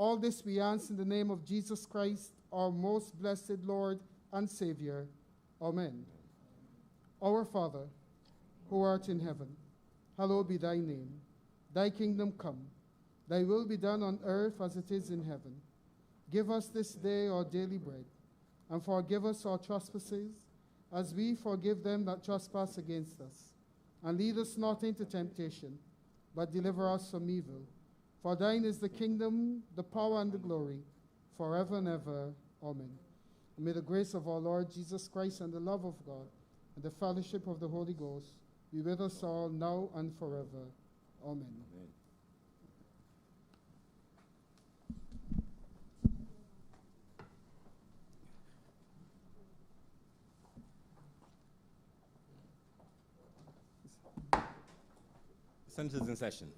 All this we ask in the name of Jesus Christ, our most blessed Lord and Savior. Amen. Our Father, who art in heaven, hallowed be thy name. Thy kingdom come. Thy will be done on earth as it is in heaven. Give us this day our daily bread, and forgive us our trespasses, as we forgive them that trespass against us. And lead us not into temptation, but deliver us from evil. For thine is the kingdom, the power, and the glory, forever and ever. Amen. And may the grace of our Lord Jesus Christ and the love of God and the fellowship of the Holy Ghost be with us all now and forever. Amen. Amen. Senators in session.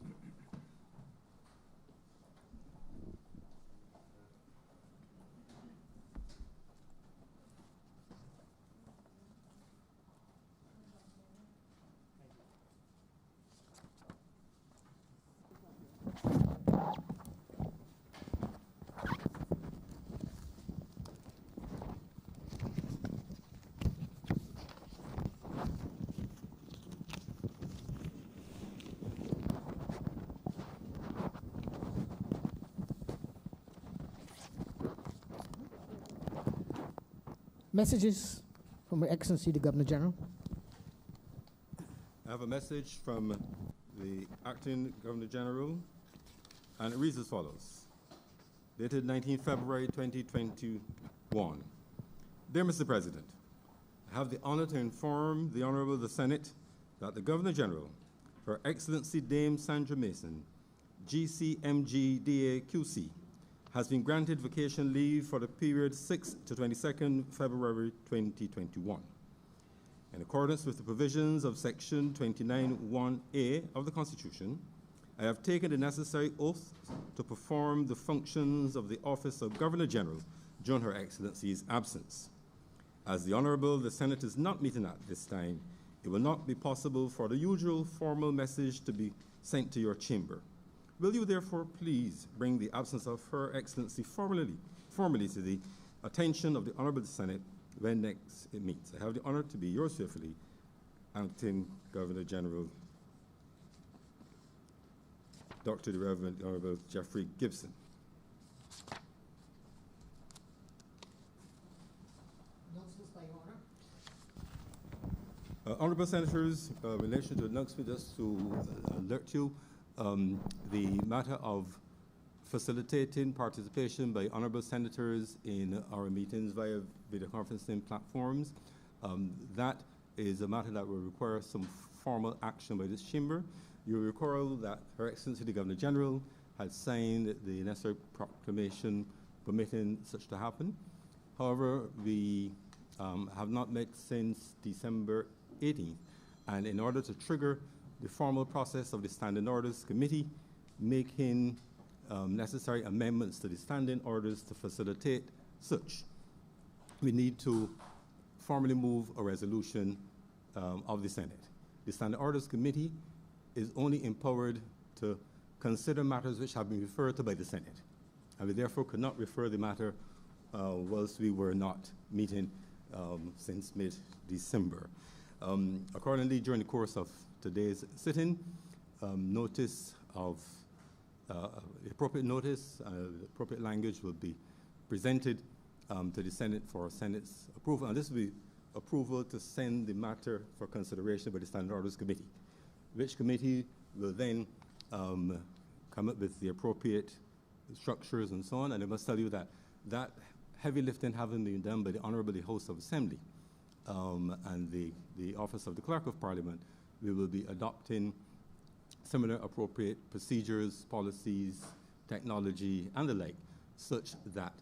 Messages from Her Excellency the Governor General. I have a message from the Acting Governor General, and it reads as follows. Dated 19 February 2021. Dear Mr. President, I have the honor to inform the Honorable the Senate that the Governor General, Her Excellency Dame Sandra Mason, GCMG DAQC, has been granted vacation leave for the period 6 to 22nd February 2021. In accordance with the provisions of Section 29(1)(a) of the Constitution, I have taken the necessary oath to perform the functions of the Office of Governor General during Her Excellency's absence. As the Honorable the Senate is not meeting at this time, it will not be possible for the usual formal message to be sent to your chamber. Will you therefore please bring the absence of Her Excellency formally to the attention of the Honorable Senate when next it meets? I have the honor to be yours faithfully, Acting Governor General, Dr. the Reverend Honorable Jeffrey Gibson. Announcements by Your Honor. Honorable Senators, in relation to announcement, just to alert you, the matter of facilitating participation by honorable senators in our meetings via video conferencing platforms, that is a matter that will require some formal action by this chamber. You will recall that Her Excellency the Governor General had signed the necessary proclamation permitting such to happen. However, we have not met since December 18th, and in order to trigger the formal process of the Standing Orders Committee, making necessary amendments to the standing orders to facilitate such, we need to formally move a resolution of the Senate. The Standing Orders Committee is only empowered to consider matters which have been referred to by the Senate, and we therefore could not refer the matter whilst we were not meeting since mid-December. Accordingly, during the course of today's sitting, notice of appropriate notice, appropriate language will be presented to the Senate for Senate's approval, and this will be approval to send the matter for consideration by the Standing Orders Committee, which committee will then come up with the appropriate structures and so on. And I must tell you that that heavy lifting having been done by the Honorable House of Assembly and the Office of the Clerk of Parliament, we will be adopting similar appropriate procedures, policies, technology, and the like, such that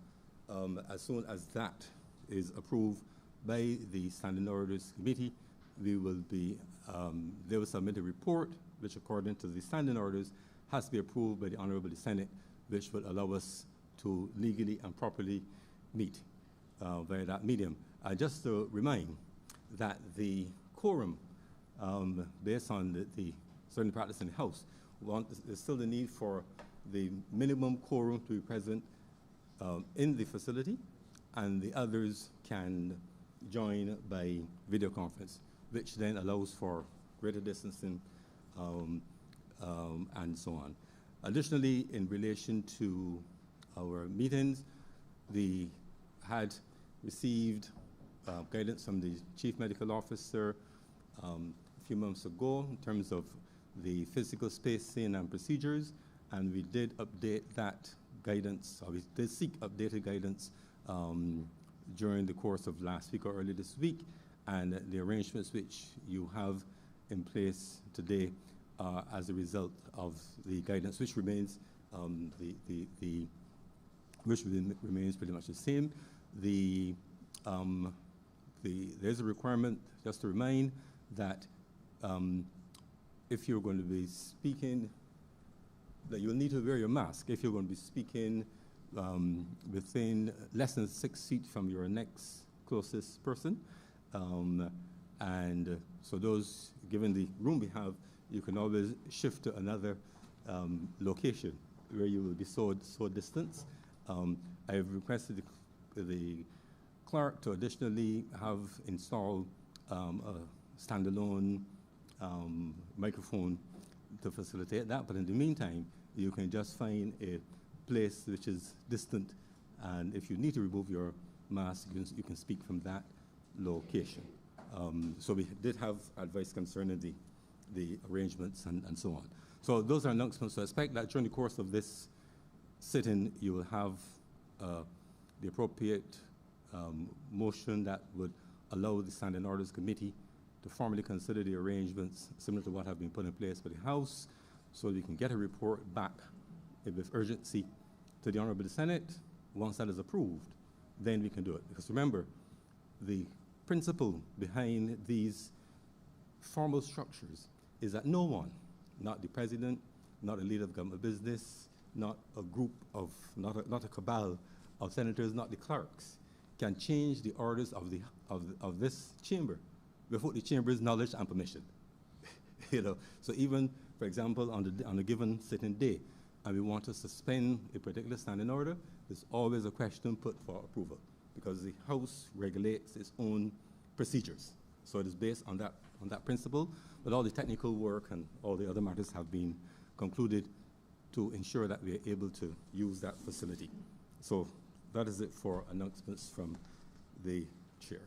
as soon as that is approved by the Standing Orders Committee, we will be, they will submit a report, which according to the standing orders has to be approved by the Honorable Senate, which will allow us to legally and properly meet via that medium. Just to remind that the quorum, based on the certain practice in the House, there's still the need for the minimum quorum to be present in the facility, and the others can join by video conference, which then allows for greater distancing and so on. Additionally, in relation to our meetings, we had received guidance from the Chief Medical Officer a few months ago in terms of the physical spacing and procedures, and we did update that guidance, or we did seek updated guidance during the course of last week or early this week, and the arrangements which you have in place today as a result of the guidance, which remains remains pretty much the same. There's a requirement, just to remind, that if you're going to be speaking, that you'll need to wear your mask if you're going to be speaking within less than 6 feet from your next closest person. And so those, given the room we have, you can always shift to another location where you will be so distant. I have requested the clerk to additionally have installed a standalone microphone to facilitate that, but in the meantime, you can just find a place which is distant, and if you need to remove your mask, you can speak from that location. So we did have advice concerning the arrangements and so on. So those are announcements. So I expect that during the course of this sitting, you will have the appropriate motion that would allow the Standing Orders Committee to formally consider the arrangements similar to what have been put in place for the House, so we can get a report back with urgency to the Honorable Senate. Once that is approved, then we can do it. Because remember, the principle behind these formal structures is that no one, not the President, not a leader of government business, not a group of, not a cabal of senators, not the clerks, can change the orders of this chamber without the chamber's knowledge and permission. So even, for example, on a given sitting day, and we want to suspend a particular standing order, there's always a question put for approval, because the House regulates its own procedures. So it is based on that principle, but all the technical work and all the other matters have been concluded to ensure that we are able to use that facility. So that is it for announcements from the chair.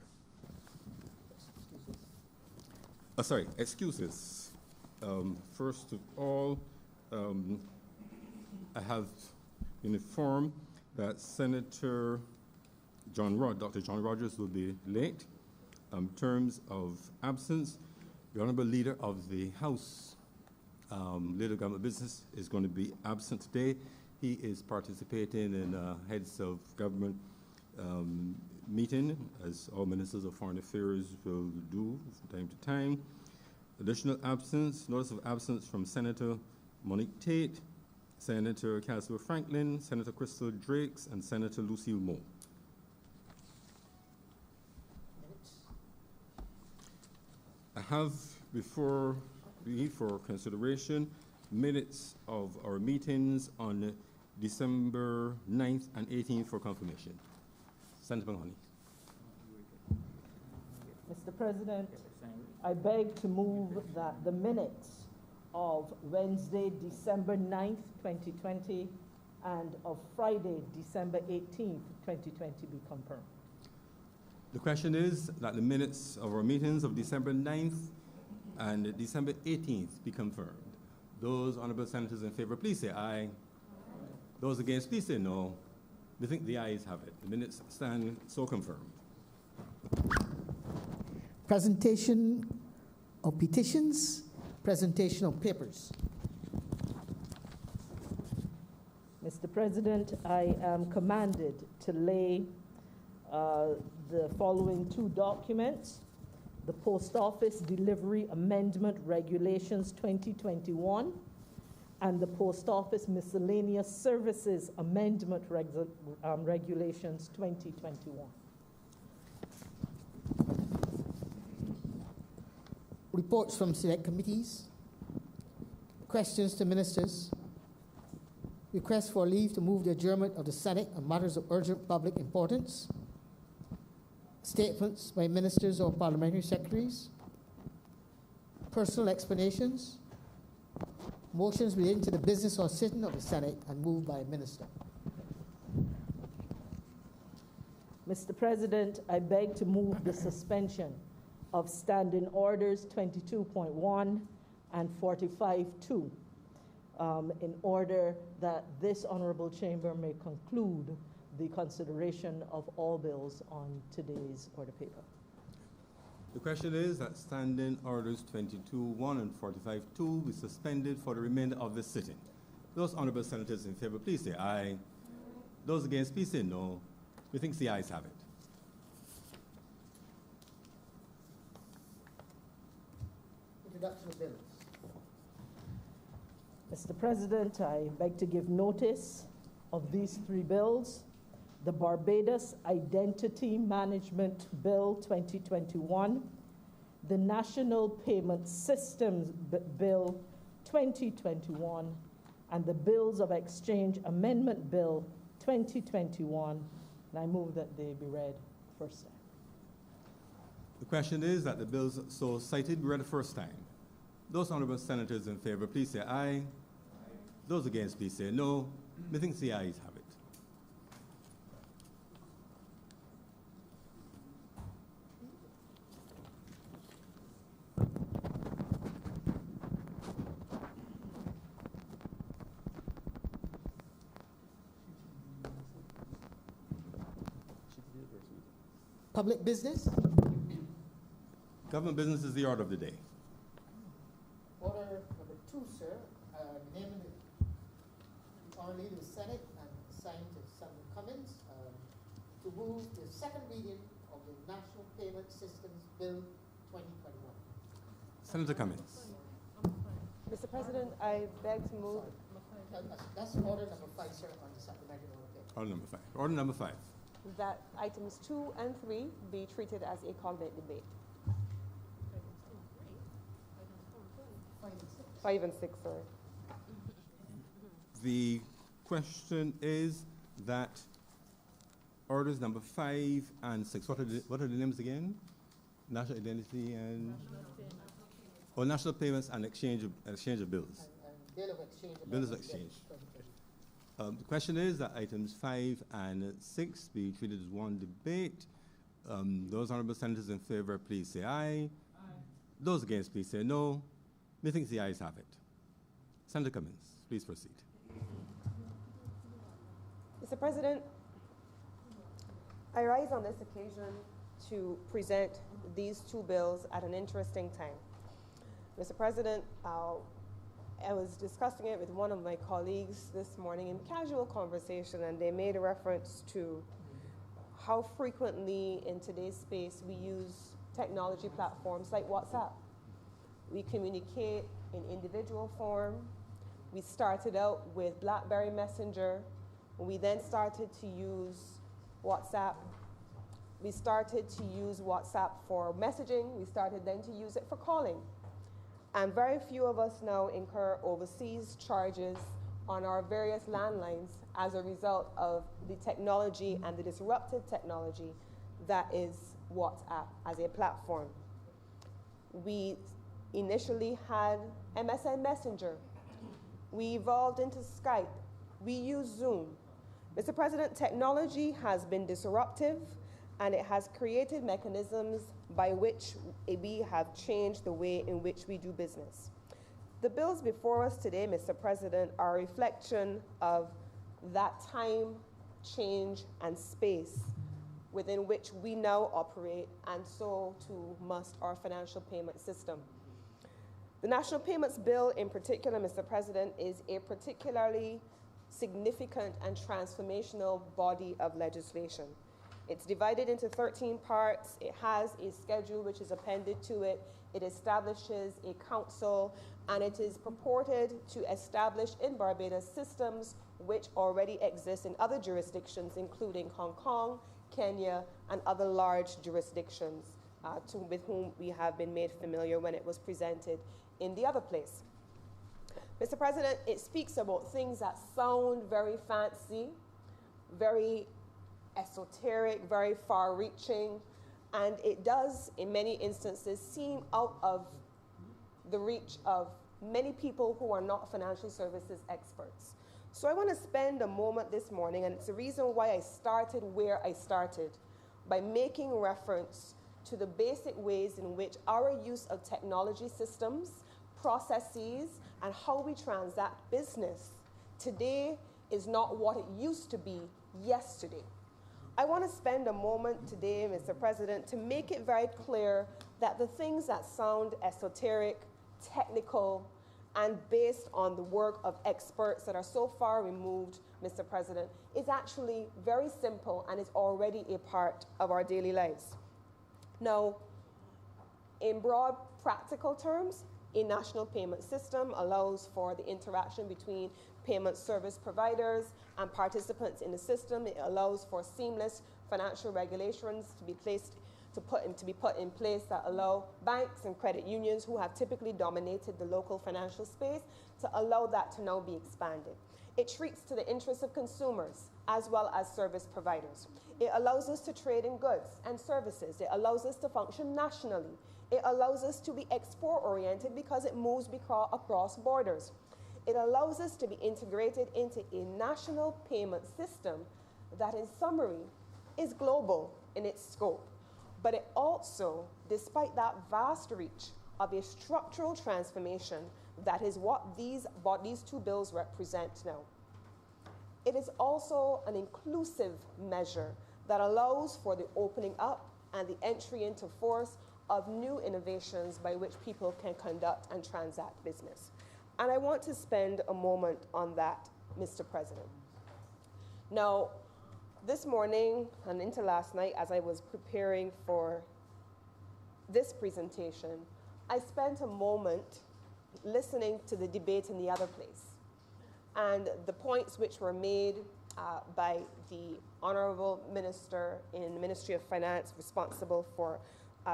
Sorry, excuses. First of all, I have been informed that Senator Dr. John Rogers will be late. In terms of absence, the Honorable Leader of the House, Leader of Government Business, is going to be absent today. He is participating in a Heads of Government meeting, as all Ministers of Foreign Affairs will do from time to time. Additional absence, notice of absence from Senator Monique Tate, Senator Casper Franklin, Senator Crystal Drakes, and Senator Lucille Moore. I have before me for consideration minutes of our meetings on December 9th and 18th for confirmation. Senator Mahoney. Mr. President, I beg to move that the minutes of Wednesday, December 9th, 2020, and of Friday, December 18th, 2020 be confirmed. The question is that the minutes of our meetings of December 9th and December 18th be confirmed. Those honorable senators in favor, please say aye. Those against, please say no. We think the ayes have it. The minutes stand so confirmed. Presentation of petitions, presentation of papers. Mr. President, I am commanded to lay the following two documents: the Post Office Delivery Amendment Regulations 2021 and the Post Office Miscellaneous Services Amendment Regulations 2021. Reports from select committees. Questions to ministers. Request for leave to move the adjournment of the Senate on matters of urgent public importance. Statements by ministers or parliamentary secretaries. Personal explanations. Motions relating to the business or sitting of the Senate and moved by a minister. Mr. President, I beg to move the suspension of Standing Orders 22.1 and 45.2 in order that this honorable chamber may conclude the consideration of all bills on today's order paper. The question is that Standing Orders 22.1 and 45.2 be suspended for the remainder of the sitting. Those honorable senators in favor, please say aye. Those against, please say no. Methinks the ayes have it. Introduction of bills. Mr. President, I beg to give notice of these three bills. The Barbados Identity Management Bill 2021, the National Payment Systems Bill 2021, and the Bills of Exchange Amendment Bill 2021. And I move that they be read first time. The question is that the bills so cited be read the first time. Those honorable senators in favor, please say aye. Those against, please say no. Methinks the ayes have it. Public business. Government business is the order of the day. Order number 2, sir. Naming the Honorable Leader of the Senate and assigned to Senator Cummins to move the second reading of the National Payment Systems Bill 2021. Senator Cummins. Mr. President, I beg to move. That's order number 5, sir, on the supplementary order. Order number 5. Order number 5. That items 2 and 3 be treated as a cognate debate. 5 and 6, sorry. The question is that orders number 5 and 6, what are the names again? National Identity and... National Payments and exchange of bills. And bill of exchange. Bills of exchange. The question is that items 5 and 6 be treated as one debate. Those honorable senators in favor, please say aye. Those against, please say no. Methinks the ayes have it. Senator Cummins, please proceed. Mr. President, I rise on this occasion to present these two bills at an interesting time. Mr. President, I was discussing it with one of my colleagues this morning in casual conversation, and they made a reference to how frequently in today's space we use technology platforms like WhatsApp. We communicate in individual form. We started out with BlackBerry Messenger. We then started to use WhatsApp. We started to use WhatsApp for messaging. We started then to use it for calling. And very few of us now incur overseas charges on our various landlines as a result of the technology and the disruptive technology that is WhatsApp as a platform. We initially had MSN Messenger. We evolved into Skype. We use Zoom. Mr. President, technology has been disruptive, and it has created mechanisms by which we have changed the way in which we do business. The bills before us today, Mr. President, are a reflection of that time, change, and space within which we now operate, and so too must our financial payment system. The National Payments Bill in particular, Mr. President, is a particularly significant and transformational body of legislation. It's divided into 13 parts. It has a schedule which is appended to it. It establishes a council, and it is purported to establish in Barbados systems which already exist in other jurisdictions, including Hong Kong, Kenya, and other large jurisdictions with whom we have been made familiar when it was presented in the other place. Mr. President, it speaks about things that sound very fancy, very esoteric, very far-reaching, and it does, in many instances, seem out of the reach of many people who are not financial services experts. So I want to spend a moment this morning, and it's the reason why I started where I started, by making reference to the basic ways in which our use of technology systems, processes, and how we transact business today is not what it used to be yesterday. I want to spend a moment today, Mr. President, to make it very clear that the things that sound esoteric, technical, and based on the work of experts that are so far removed, Mr. President, is actually very simple and is already a part of our daily lives. Now, in broad practical terms, a national payment system allows for the interaction between payment service providers and participants in the system. It allows for seamless financial regulations to be put in place that allow banks and credit unions who have typically dominated the local financial space to allow that to now be expanded. It treats to the interests of consumers as well as service providers. It allows us to trade in goods and services. It allows us to function nationally. It allows us to be export-oriented because it moves across borders. It allows us to be integrated into a national payment system that, in summary, is global in its scope. But it also, despite that vast reach of a structural transformation, that is what these two bills represent now. It is also an inclusive measure that allows for the opening up and the entry into force of new innovations by which people can conduct and transact business. And I want to spend a moment on that, Mr. President. Now, this morning and into last night, as I was preparing for this presentation, I spent a moment listening to the debate in the other place. And the points which were made by the Honorable Minister in the Ministry of Finance responsible for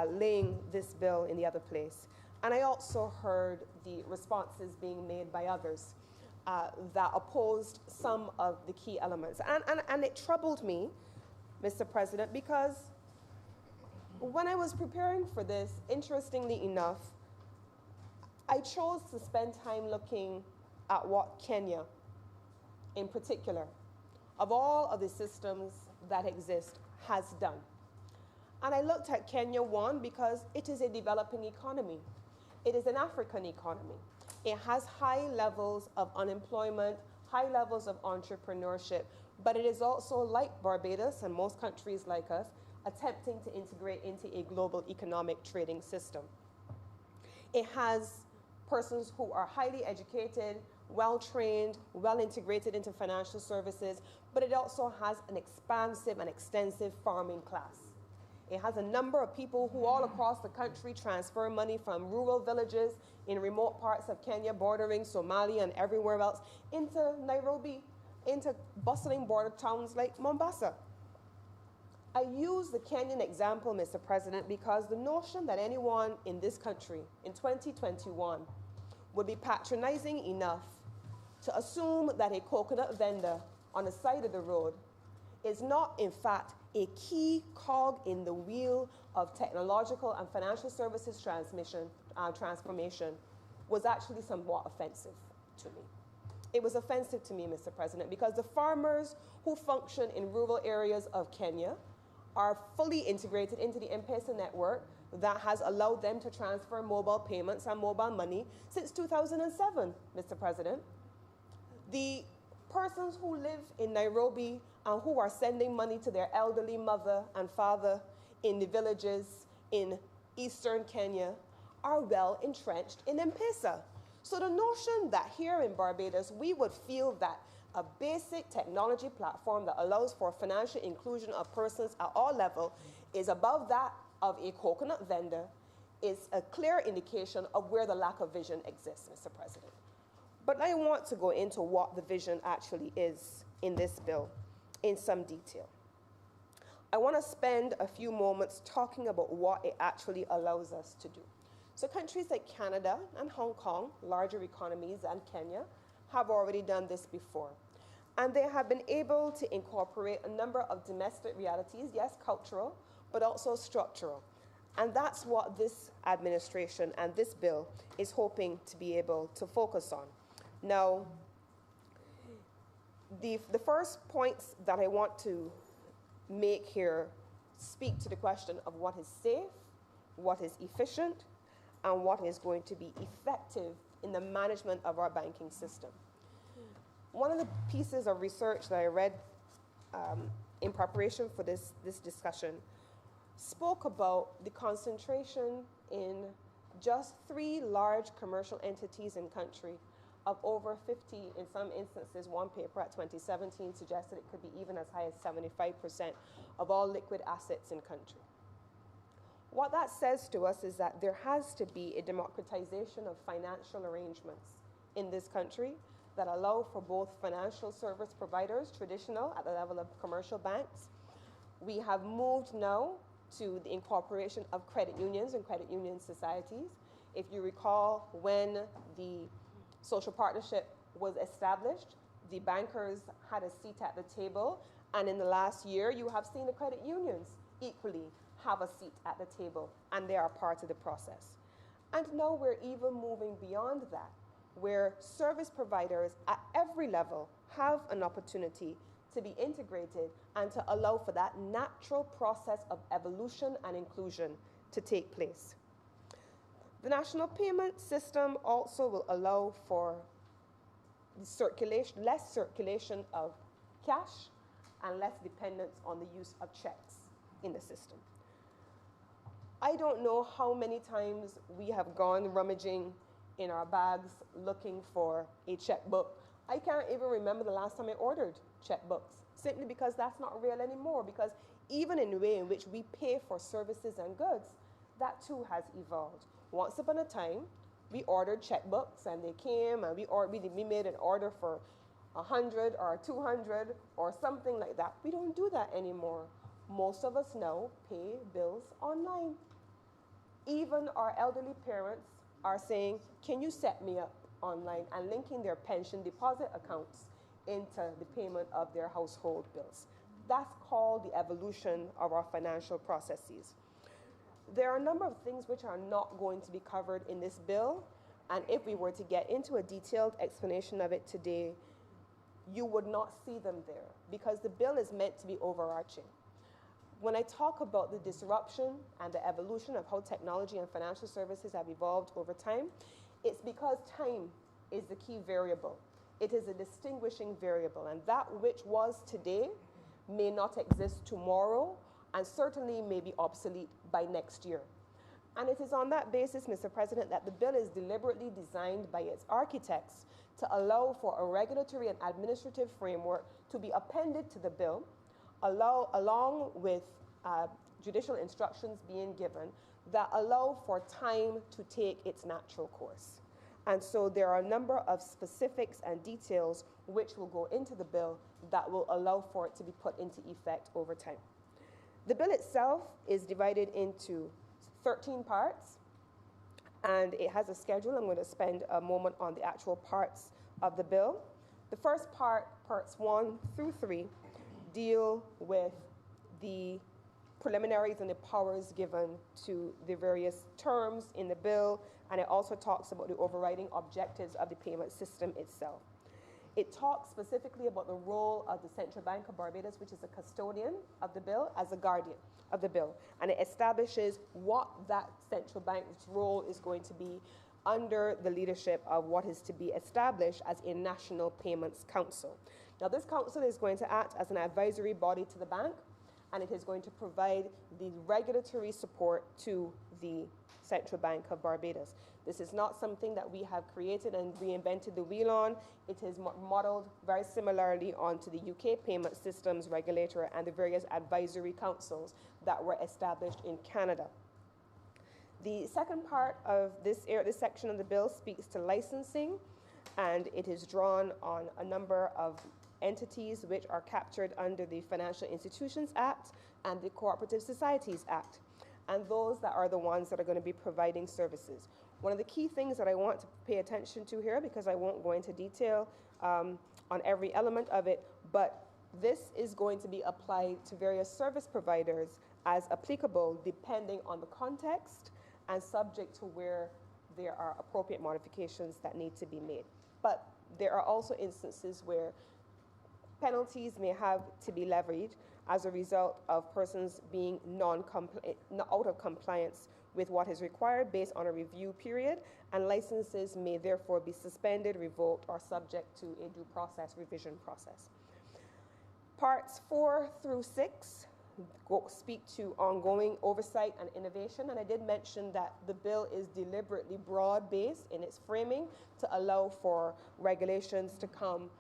laying this bill in the other place. And I also heard the responses being made by others that opposed some of the key elements. And it troubled me, Mr. President, because when I was preparing for this, interestingly enough, I chose to spend time looking at what Kenya, in particular, of all of the systems that exist, has done. And I looked at Kenya, one, because it is a developing economy. It is an African economy. It has high levels of unemployment, high levels of entrepreneurship, but it is also, like Barbados and most countries like us, attempting to integrate into a global economic trading system. It has persons who are highly educated, well-trained, well-integrated into financial services, but it also has an expansive and extensive farming class. It has a number of people who all across the country transfer money from rural villages in remote parts of Kenya, bordering Somalia and everywhere else, into Nairobi, into bustling border towns like Mombasa. I use the Kenyan example, Mr. President, because the notion that anyone in this country in 2021 would be patronizing enough to assume that a coconut vendor on the side of the road is not, in fact, a key cog in the wheel of technological and financial services transformation was actually somewhat offensive to me. It was offensive to me, Mr. President, because the farmers who function in rural areas of Kenya are fully integrated into the M-Pesa network that has allowed them to transfer mobile payments and mobile money since 2007, Mr. President. The persons who live in Nairobi and who are sending money to their elderly mother and father in the villages in eastern Kenya are well entrenched in M-Pesa. So the notion that here in Barbados we would feel that a basic technology platform that allows for financial inclusion of persons at all levels is above that of a coconut vendor is a clear indication of where the lack of vision exists, Mr. President. But I want to go into what the vision actually is in this bill in some detail. I want to spend a few moments talking about what it actually allows us to do. So countries like Canada and Hong Kong, larger economies, and Kenya, have already done this before. And they have been able to incorporate a number of domestic realities, yes, cultural, but also structural. And that's what this administration and this bill is hoping to be able to focus on. Now, the first points that I want to make here speak to the question of what is safe, what is efficient, and what is going to be effective in the management of our banking system. One of the pieces of research that I read in preparation for this discussion spoke about the concentration in just 3 large commercial entities in country of over 50, in some instances. One paper at 2017 suggested it could be even as high as 75% of all liquid assets in country. What that says to us is that there has to be a democratization of financial arrangements in this country that allow for both financial service providers, traditional, at the level of commercial banks. We have moved now to the incorporation of credit unions and credit union societies. If you recall, when the social partnership was established, the bankers had a seat at the table, and in the last year, you have seen the credit unions equally have a seat at the table, and they are part of the process. And now we're even moving beyond that, where service providers at every level have an opportunity to be integrated and to allow for that natural process of evolution and inclusion to take place. The national payment system also will allow for less circulation of cash and less dependence on the use of checks in the system. I don't know how many times we have gone rummaging in our bags looking for a checkbook. I can't even remember the last time I ordered checkbooks, simply because that's not real anymore, because even in the way in which we pay for services and goods, that too has evolved. Once upon a time, we ordered checkbooks and they came and we made an order for 100 or 200 or something like that. We don't do that anymore. Most of us now pay bills online. Even our elderly parents are saying, can you set me up online, and linking their pension deposit accounts into the payment of their household bills. That's called the evolution of our financial processes. There are a number of things which are not going to be covered in this bill, and if we were to get into a detailed explanation of it today, you would not see them there, because the bill is meant to be overarching. When I talk about the disruption and the evolution of how technology and financial services have evolved over time, it's because time is the key variable. It is a distinguishing variable, and that which was today may not exist tomorrow, and certainly may be obsolete by next year. And it is on that basis, Mr. President, that the bill is deliberately designed by its architects to allow for a regulatory and administrative framework to be appended to the bill, along with judicial instructions being given that allow for time to take its natural course. And so there are a number of specifics and details which will go into the bill that will allow for it to be put into effect over time. The bill itself is divided into 13 parts, and it has a schedule. I'm going to spend a moment on the actual parts of the bill. The first part, parts 1 through 3, deal with the preliminaries and the powers given to the various terms in the bill, and it also talks about the overriding objectives of the payment system itself. It talks specifically about the role of the Central Bank of Barbados, which is a custodian of the bill, as a guardian of the bill, and it establishes what that central bank's role is going to be under the leadership of what is to be established as a National Payments Council. Now, this council is going to act as an advisory body to the bank, and it is going to provide the regulatory support to the Central Bank of Barbados. This is not something that we have created and reinvented the wheel on. It is modeled very similarly onto the UK payment systems regulator and the various advisory councils that were established in Canada. The second part of this section of the bill speaks to licensing, and it is drawn on a number of entities which are captured under the Financial Institutions Act and the Cooperative Societies Act. and those that are the ones that are going to be providing services. One of the key things that I want to pay attention to here, because I won't go into detail on every element of it, but this is going to be applied to various service providers as applicable depending on the context and subject to where there are appropriate modifications that need to be made. But there are also instances where penalties may have to be levied as a result of persons being out of compliance with what is required based on a review period, and licenses may therefore be suspended, revoked, or subject to a due process revision process. Parts 4 through 6 speak to ongoing oversight and innovation, and I did mention that the bill is deliberately broad-based in its framing to allow for regulations to come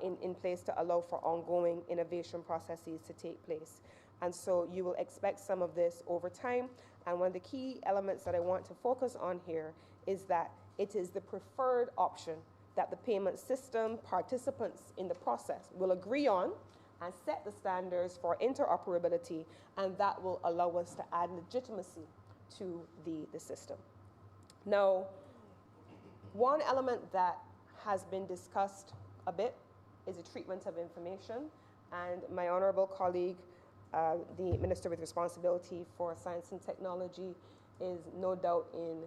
in place to allow for ongoing innovation processes to take place. And so you will expect some of this over time, and one of the key elements that I want to focus on here is that it is the preferred option that the payment system participants in the process will agree on and set the standards for interoperability, and that will allow us to add legitimacy to the system. Now, one element that has been discussed a bit is the treatment of information, and my honorable colleague, the Minister with responsibility for science and technology, is no doubt in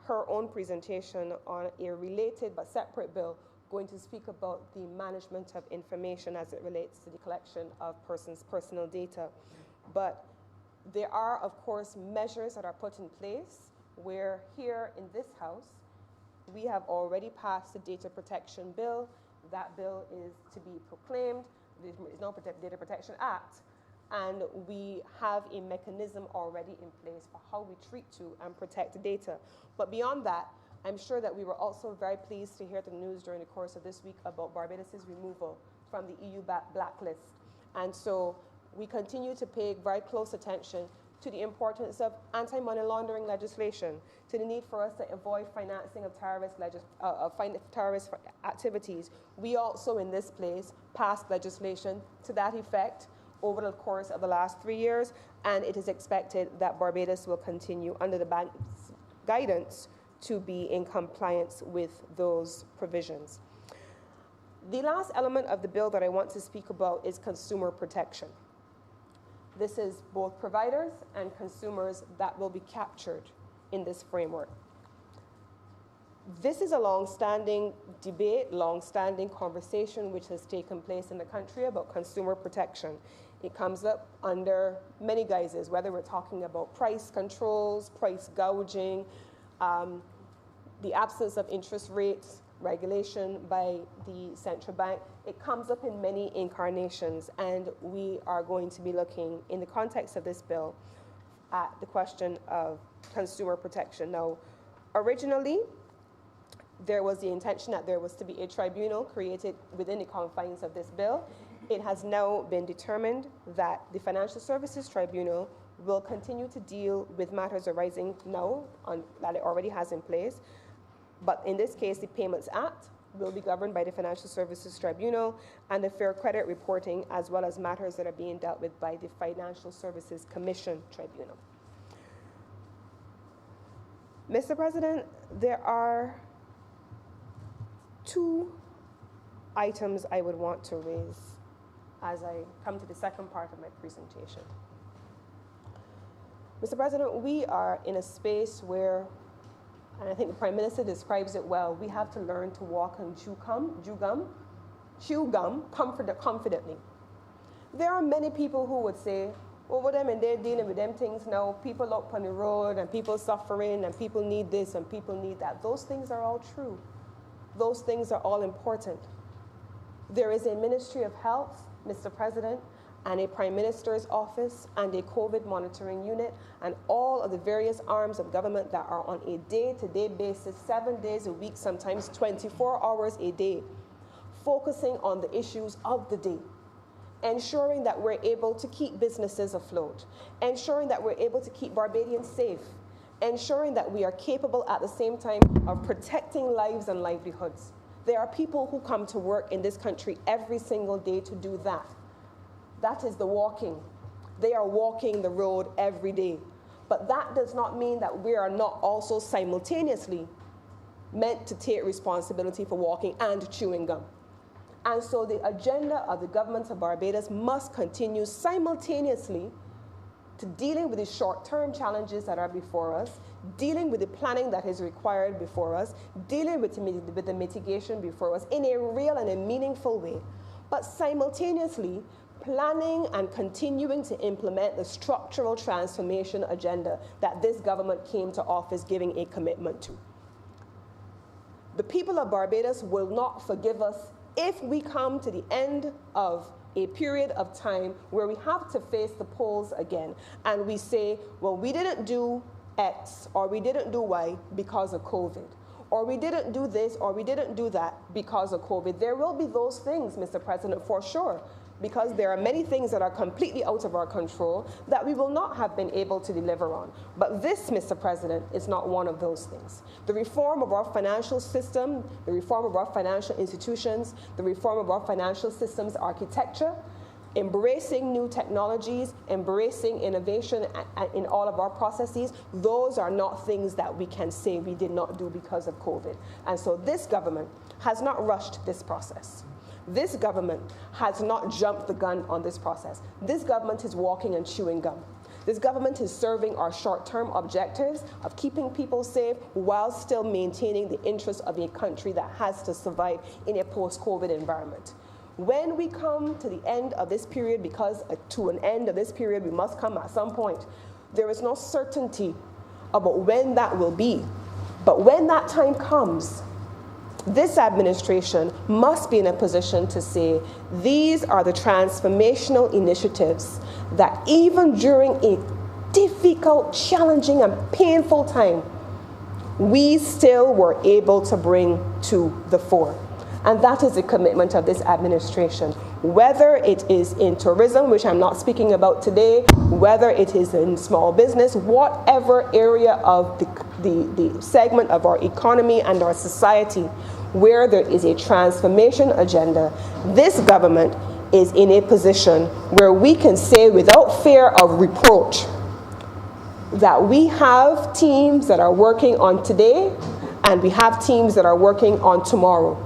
her own presentation on a related but separate bill going to speak about the management of information as it relates to the collection of persons' personal data. But there are, of course, measures that are put in place where here in this House, we have already passed the Data Protection Bill. That bill is to be proclaimed. It's now Data Protection Act. And we have a mechanism already in place for how we treat to and protect data. But beyond that, I'm sure that we were also very pleased to hear the news during the course of this week about Barbados' removal from the EU blacklist. And so we continue to pay very close attention to the importance of anti-money laundering legislation, to the need for us to avoid financing of terrorist activities. We also, in this place, passed legislation to that effect over the course of the last 3 years, and it is expected that Barbados will continue, under the bank's guidance, to be in compliance with those provisions. The last element of the bill that I want to speak about is consumer protection. This is both providers and consumers that will be captured in this framework. This is a long-standing debate, long-standing conversation which has taken place in the country about consumer protection. It comes up under many guises, whether we're talking about price controls, price gouging, the absence of interest rates, regulation by the central bank. It comes up in many incarnations, and we are going to be looking, in the context of this bill, at the question of consumer protection. Now, originally, there was the intention that there was to be a tribunal created within the confines of this bill. It has now been determined that the Financial Services Tribunal will continue to deal with matters arising now that it already has in place. But in this case, the Payments Act will be governed by the Financial Services Tribunal, and the Fair Credit Reporting, as well as matters that are being dealt with by the Financial Services Commission Tribunal. Mr. President, there are two items I would want to raise as I come to the second part of my presentation. Mr. President, we are in a space where, and I think the Prime Minister describes it well, we have to learn to walk and chew gum confidently. There are many people who would say, well, what them and they're dealing with them things now, people up on the road and people suffering and people need this and people need that. Those things are all true. Those things are all important. There is a Ministry of Health, Mr. President, and a Prime Minister's office and a COVID monitoring unit and all of the various arms of government that are on a day-to-day basis, 7 days a week, sometimes 24 hours a day, focusing on the issues of the day, ensuring that we're able to keep businesses afloat, ensuring that we're able to keep Barbadians safe, ensuring that we are capable at the same time of protecting lives and livelihoods. There are people who come to work in this country every single day to do that. That is the walking. They are walking the road every day. But that does not mean that we are not also simultaneously meant to take responsibility for walking and chewing gum. And so the agenda of the government of Barbados must continue simultaneously to dealing with the short-term challenges that are before us, dealing with the planning that is required before us, dealing with the mitigation before us in a real and a meaningful way, but simultaneously planning and continuing to implement the structural transformation agenda that this government came to office giving a commitment to. The people of Barbados will not forgive us if we come to the end of a period of time where we have to face the polls again and we say, well, we didn't do X or we didn't do Y because of COVID, or we didn't do this or we didn't do that because of COVID. There will be those things, Mr. President, for sure, because there are many things that are completely out of our control that we will not have been able to deliver on. But this, Mr. President, is not one of those things. The reform of our financial system, the reform of our financial institutions, the reform of our financial systems architecture, embracing new technologies, embracing innovation in all of our processes, those are not things that we can say we did not do because of COVID. And so this government has not rushed this process. This government has not jumped the gun on this process. This government is walking and chewing gum. This government is serving our short-term objectives of keeping people safe while still maintaining the interests of a country that has to survive in a post-COVID environment. When we come to the end of this period, because to an end of this period we must come at some point, there is no certainty about when that will be. But when that time comes, this administration must be in a position to say, these are the transformational initiatives that even during a difficult, challenging, and painful time, we still were able to bring to the fore. And that is the commitment of this administration. Whether it is in tourism, which I'm not speaking about today, whether it is in small business, whatever area of the segment of our economy and our society where there is a transformation agenda, this government is in a position where we can say without fear of reproach that we have teams that are working on today and we have teams that are working on tomorrow.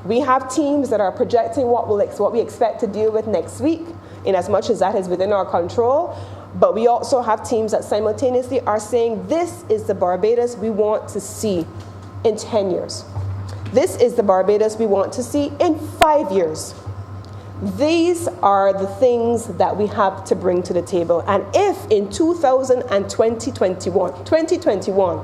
We have teams that are projecting what we expect to deal with next week, in as much as that is within our control. But we also have teams that simultaneously are saying, this is the Barbados we want to see in 10 years. This is the Barbados we want to see in 5 years. These are the things that we have to bring to the table. And if in 2021,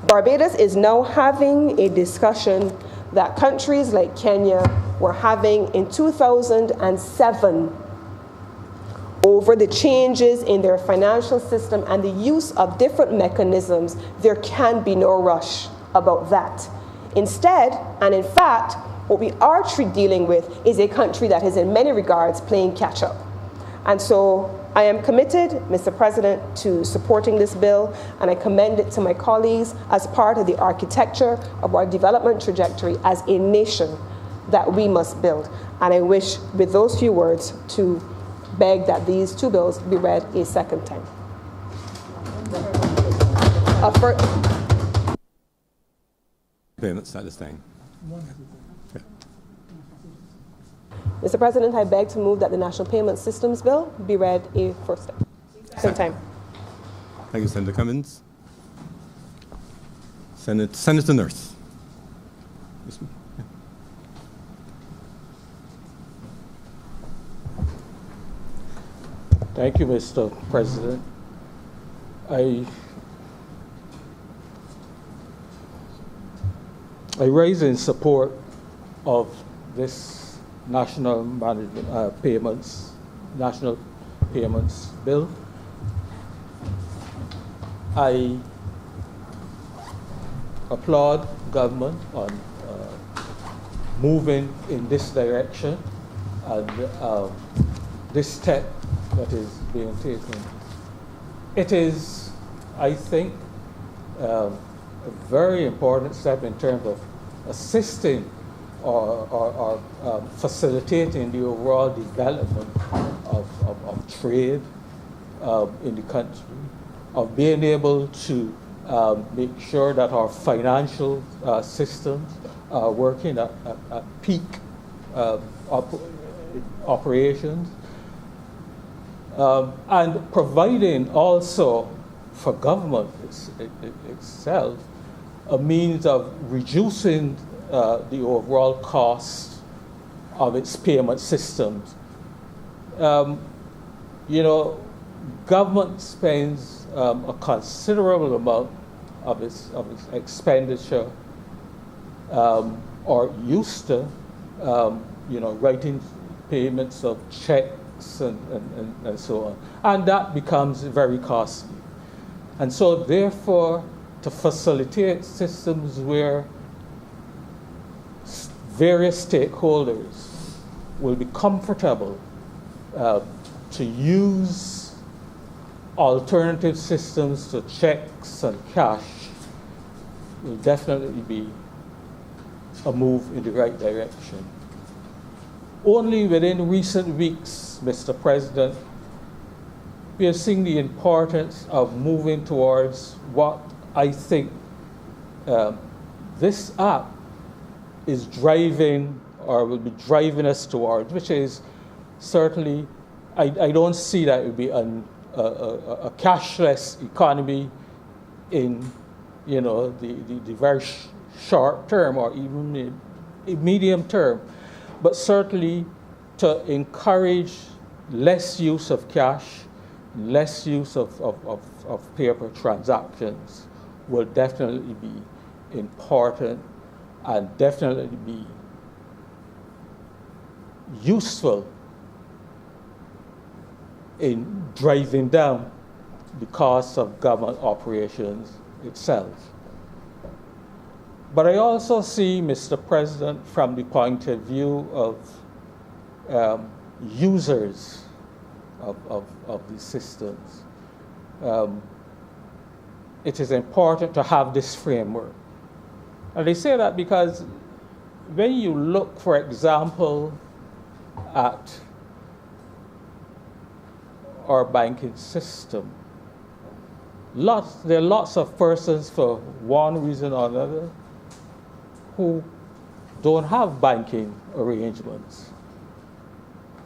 Barbados is now having a discussion that countries like Kenya were having in 2007 over the changes in their financial system and the use of different mechanisms, there can be no rush about that. Instead, and in fact, what we are dealing with is a country that is in many regards playing catch up. And so I am committed, Mr. President, to supporting this bill, and I commend it to my colleagues as part of the architecture of our development trajectory as a nation that we must build. And I wish, with those few words, to beg that these two bills be read a second time. Payments at this time. Mr. President, I beg to move that the National Payment Systems Bill be read a second time. Thank you, Senator Cummins. Senator Nurse. Thank you, Mr. President. I raise in support of this National Payments Bill. I applaud government on moving in this direction and this step that is being taken. It is, I think, a very important step in terms of assisting or facilitating the overall development of trade in the country. of being able to make sure that our financial systems are working at peak operations, and providing also for government itself a means of reducing the overall cost of its payment systems. You know, government spends a considerable amount of its expenditure, or used to, you know, writing payments of checks and so on. And that becomes very costly. And so therefore, to facilitate systems where various stakeholders will be comfortable to use alternative systems to checks and cash will definitely be a move in the right direction. Only within recent weeks, Mr. President, we are seeing the importance of moving towards what I think this app is driving, or will be driving us towards, which is certainly, I don't see that it would be a cashless economy in, you know, the very short term or even medium term, but certainly to encourage less use of cash, less use of paper transactions will definitely be important and definitely be useful in driving down the cost of government operations itself. But I also see, Mr. President, from the point of view of users of these systems, it is important to have this framework. And they say that because when you look, for example, at our banking system, there are lots of persons, for one reason or another, who don't have banking arrangements.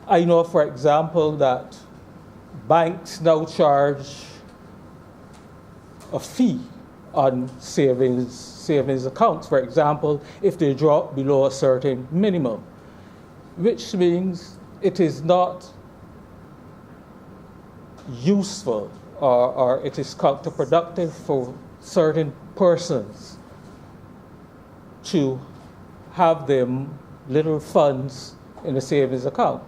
I know, for example, that banks now charge a fee on savings accounts, for example, if they drop below a certain minimum, which means it is not useful or it is counterproductive for certain persons to have them little funds in a savings account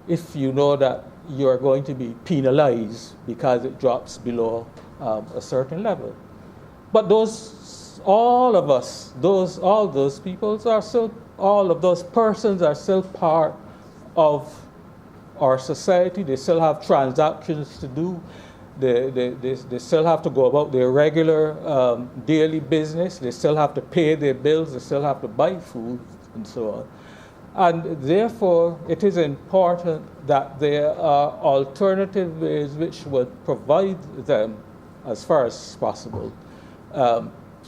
if you know that you are going to be penalized because it drops below a certain level. But all of those people are still, all of those persons are still part of our society. They still have transactions to do. They still have to go about their regular daily business. They still have to pay their bills. They still have to buy food and so on. And therefore, it is important that there are alternative ways which would provide them, as far as possible,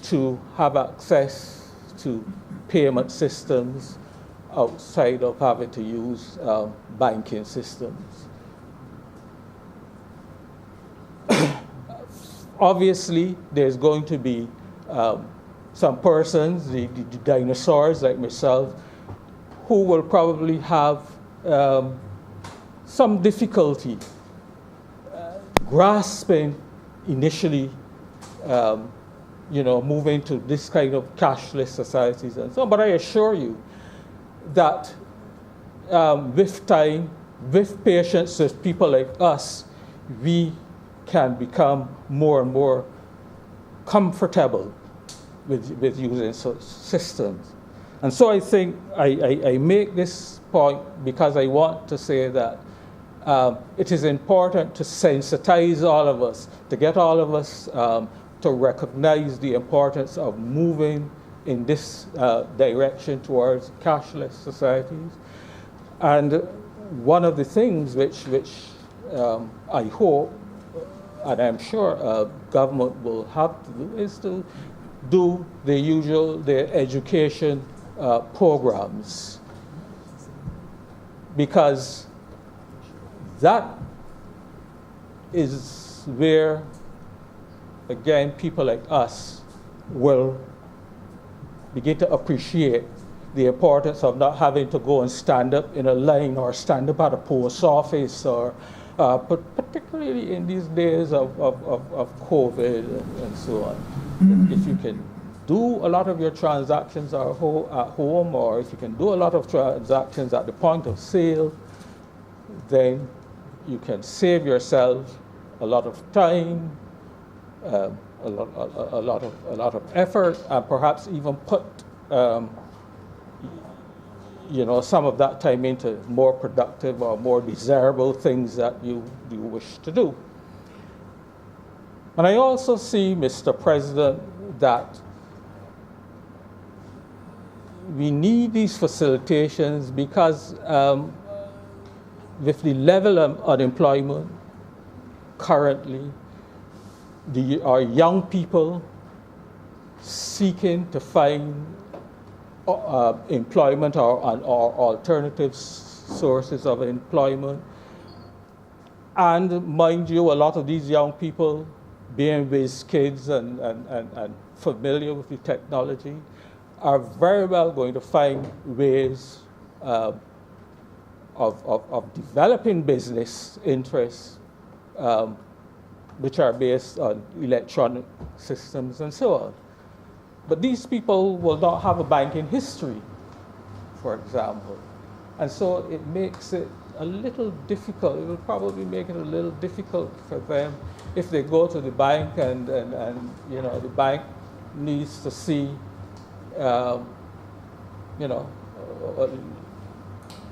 to have access to payment systems outside of having to use banking systems. Obviously, there's going to be some persons, the dinosaurs like myself, who will probably have some difficulty grasping initially, moving to this kind of cashless societies and so on. But I assure you that with time, with patience, with people like us, we can become more and more comfortable with using such systems. And so I think I make this point because I want to say that it is important to sensitize all of us, to get all of us to recognize the importance of moving in this direction towards cashless societies. And one of the things which I hope and I'm sure government will have to do, is to do the usual, their education programs, because that is where, again, people like us will begin to appreciate the importance of not having to go and stand up in a line or stand up at a post office, or but particularly in these days of COVID and so on. If you can do a lot of your transactions at home, or if you can do a lot of transactions at the point of sale, then you can save yourself a lot of time, a lot of effort, and perhaps even put some of that time into more productive or more desirable things that you wish to do. And I also see, Mr. President, that we need these facilitations because with the level of unemployment currently, our young people seeking to find employment or alternative sources of employment. And mind you, a lot of these young people, being whiz kids and familiar with the technology, are very well going to find ways of developing business interests which are based on electronic systems and so on. But these people will not have a banking history, for example. And so it makes it a little difficult. It will probably make it a little difficult for them if they go to the bank and the bank needs to see,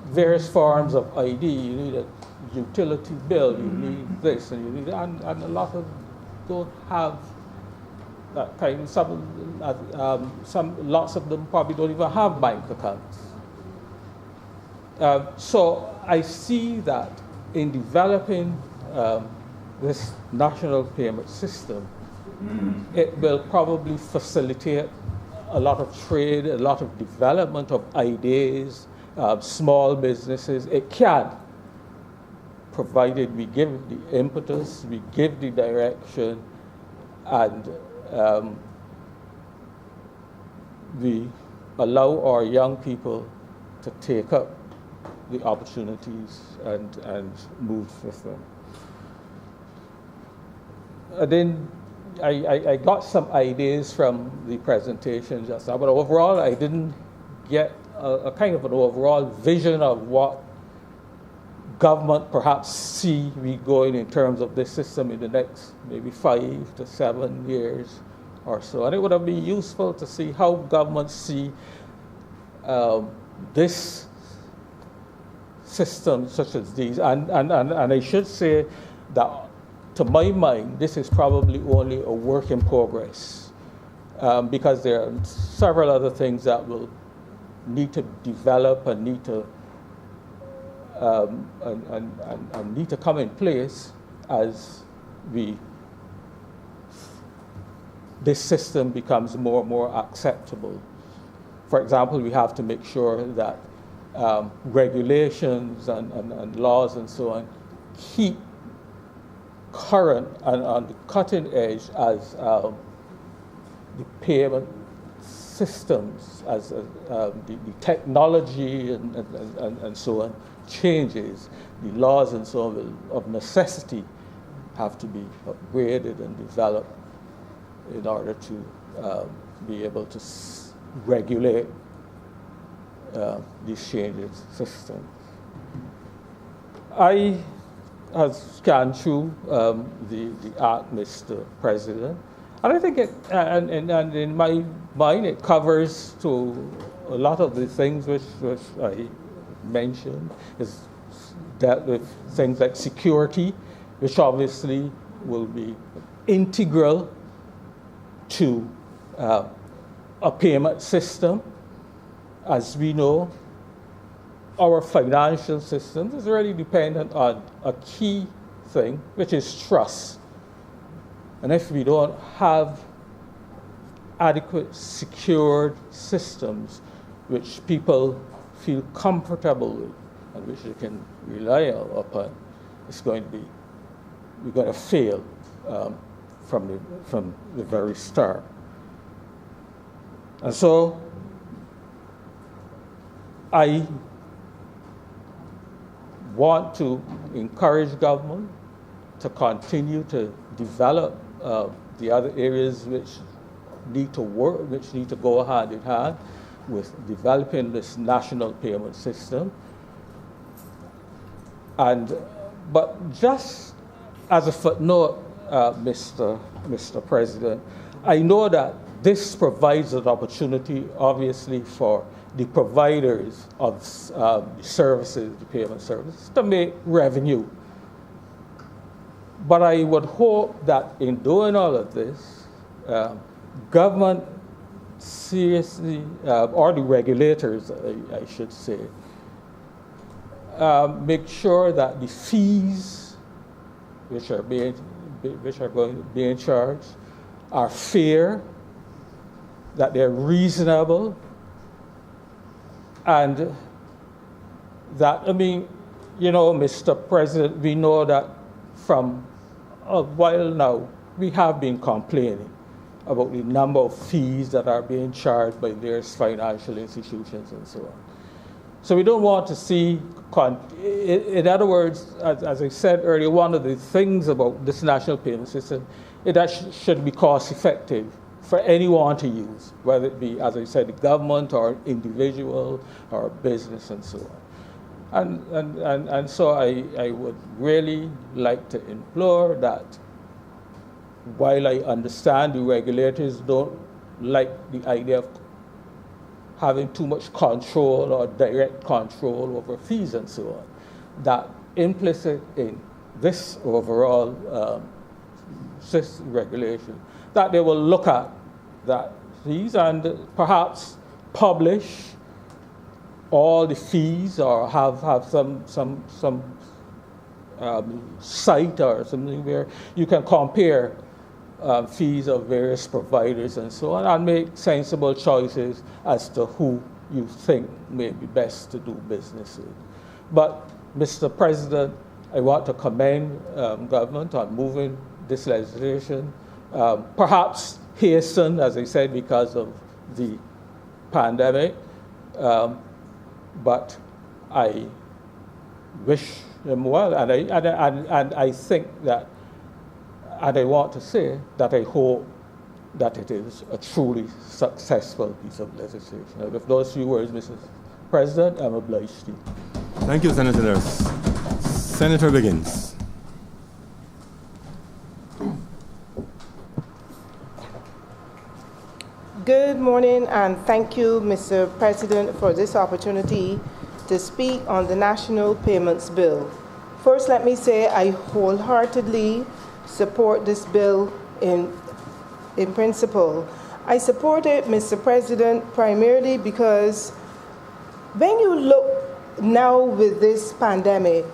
various forms of ID. You need a utility bill, you need this, and you need that, and a lot of them don't have that kind. Lots of them probably don't even have bank accounts. So I see that in developing this national payment system, it will probably facilitate a lot of trade, a lot of development of ideas, small businesses. It can, provided we give the impetus, we give the direction, and we allow our young people to take up the opportunities and move with them. And then I got some ideas from the presentation just now, but overall I didn't get a kind of an overall vision of what government perhaps see we going in terms of this system in the next maybe 5 to 7 years or so. And it would have been useful to see how governments see this system such as these. And I should say that, to my mind, this is probably only a work in progress because there are several other things that will need to develop and need to need to come in place as this system becomes more and more acceptable. For example, we have to make sure that regulations and laws and so on keep current and on the cutting edge as the payment systems, as the technology and so on changes. The laws and so on will, of necessity, have to be upgraded and developed in order to be able to regulate these changes systems. I have scanned through the act, Mr. President, and I think it, and in my mind, it covers to a lot of the things which I mentioned. It's dealt with things like security, which obviously will be integral to a payment system. As we know, our financial system is really dependent on a key thing, which is trust. And if we don't have adequate secured systems which people feel comfortable with and which they can rely upon, we're going to fail from the very start. And so I want to encourage government to continue to develop the other areas which need to work, which need to go hand in hand with developing this national payment system. But just as a footnote, Mr. President, I know that this provides an opportunity, obviously, for the providers of the services, the payment services, to make revenue. But I would hope that in doing all of this, government seriously, or the regulators, I should say, make sure that the fees which are going to be charged are fair, that they're reasonable, and that, Mr. President, we know that from a while now, we have been complaining about the number of fees that are being charged by various financial institutions and so on. So we don't want to see, in other words, as I said earlier, one of the things about this national payment system is that should be cost effective for anyone to use, whether it be, as I said, the government or individual or business and so on. And so I would really like to implore that while I understand the regulators don't like the idea of having too much control or direct control over fees and so on, that implicit in this overall regulation, that they will look at that fees and perhaps publish all the fees or have some site or something where you can compare fees of various providers and so on, and make sensible choices as to who you think may be best to do business with. But, Mr. President, I want to commend government on moving this legislation, perhaps hasten, as I said, because of the pandemic, but I wish them well, and I think that, and I want to say that I hope that it is a truly successful piece of legislation. And with those few words, Mr. President, I'm obliged to you. Thank you, Senator Nurse. Senator Biggins. Good morning, and thank you, Mr. President, for this opportunity to speak on the National Payments Bill. First, let me say I wholeheartedly support this bill in principle. I support it, Mr. President, primarily because when you look now with this pandemic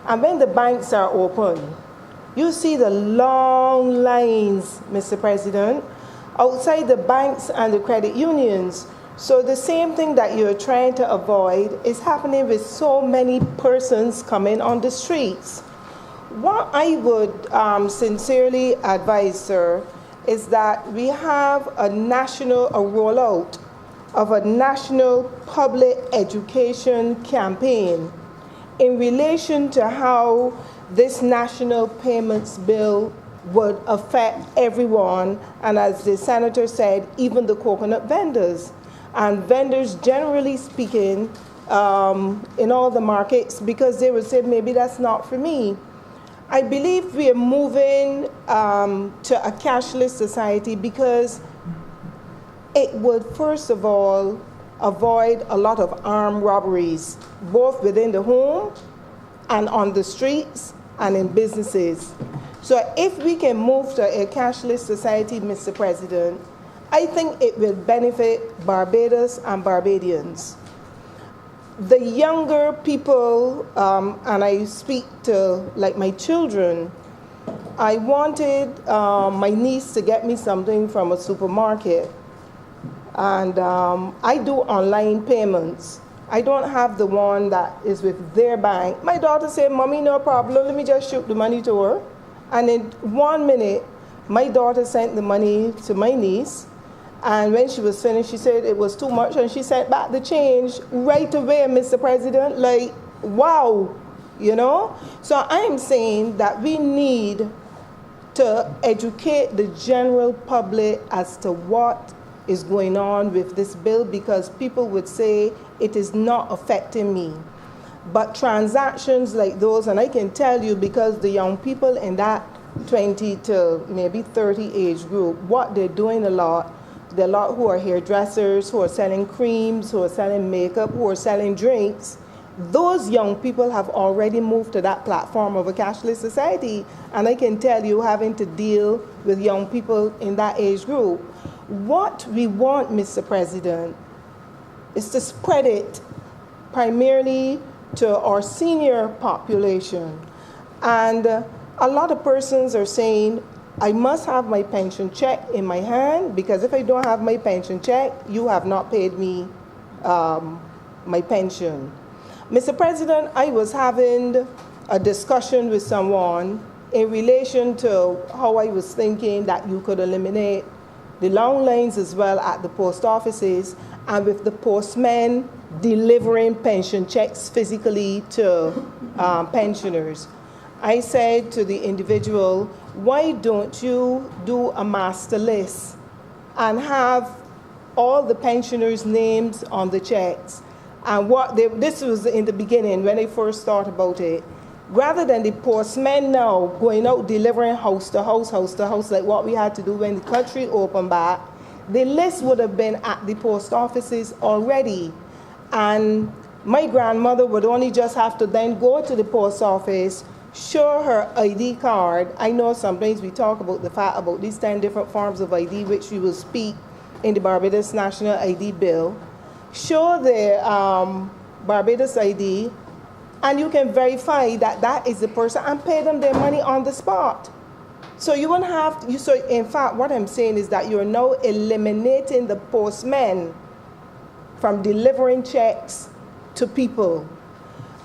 and when the banks are open, you see the long lines, Mr. President, outside the banks and the credit unions. So the same thing that you're trying to avoid is happening with so many persons coming on the streets. What I would sincerely advise, sir, is that we have a rollout of a national public education campaign in relation to how this national payments bill would affect everyone, and as the senator said, even the coconut vendors. And vendors, generally speaking, in all the markets, because they would say, maybe that's not for me. I believe we are moving to a cashless society because it would, first of all, avoid a lot of armed robberies, both within the home and on the streets and in businesses. So if we can move to a cashless society, Mr. President, I think it will benefit Barbados and Barbadians. The younger people, and I speak to like my children, I wanted my niece to get me something from a supermarket. And I do online payments. I don't have the one that is with their bank. My daughter said, "Mommy, no problem. Let me just shoot the money to her." And in 1 minute, my daughter sent the money to my niece. And when she was finished, she said it was too much. And she sent back the change right away, Mr. President. Like, wow, you know? So I am saying that we need to educate the general public as to what is going on with this bill, because people would say it is not affecting me. But transactions like those, and I can tell you because the young people in that 20 to maybe 30 age group, what they're doing a lot, there are a lot who are hairdressers, who are selling creams, who are selling makeup, who are selling drinks. Those young people have already moved to that platform of a cashless society. And I can tell you, having to deal with young people in that age group, what we want, Mr. President, is to spread it primarily to our senior population. And a lot of persons are saying, I must have my pension check in my hand, because if I don't have my pension check, you have not paid me my pension. Mr. President, I was having a discussion with someone in relation to how I was thinking that you could eliminate the long lines as well at the post offices, and with the postmen delivering pension checks physically to pensioners. I said to the individual, why don't you do a master list and have all the pensioners' names on the checks? And this was in the beginning when I first thought about it. Rather than the postmen now going out delivering house to house, like what we had to do when the country opened back, the list would have been at the post offices already. And my grandmother would only just have to then go to the post office, show her ID card. I know sometimes we talk about the fact about these 10 different forms of ID, which we will speak in the Barbados National ID Bill. Show the Barbados ID, and you can verify that that is the person and pay them their money on the spot. So you won't have to, so in fact, what I'm saying is that you're now eliminating the postmen from delivering checks to people.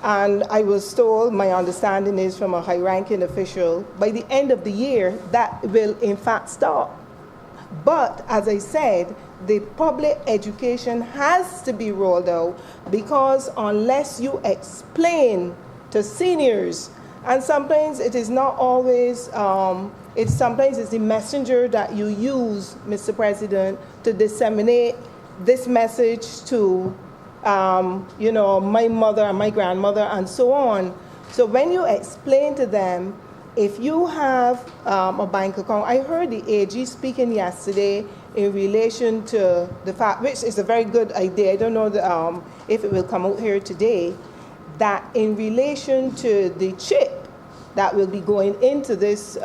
And I was told, my understanding is from a high-ranking official, by the end of the year, that will in fact stop. But as I said, the public education has to be rolled out, because unless you explain to seniors, and sometimes it is not always, sometimes it's the messenger that you use, Mr. President, to disseminate this message to, my mother and my grandmother and so on. So when you explain to them, if you have a bank account, I heard the AG speaking yesterday in relation to the fact, which is a very good idea, I don't know if it will come out here today, that in relation to the chip that will be going into this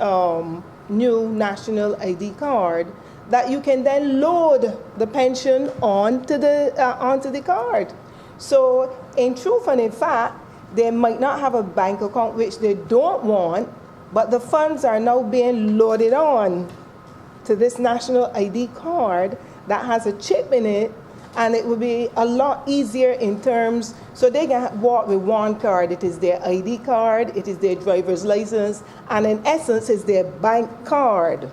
new national ID card, that you can then load the pension onto the card. So in truth and in fact, they might not have a bank account, which they don't want, but the funds are now being loaded on to this national ID card that has a chip in it, and it will be a lot easier in terms, so they can walk with one card. It is their ID card, it is their driver's license, and in essence, it's their bank card.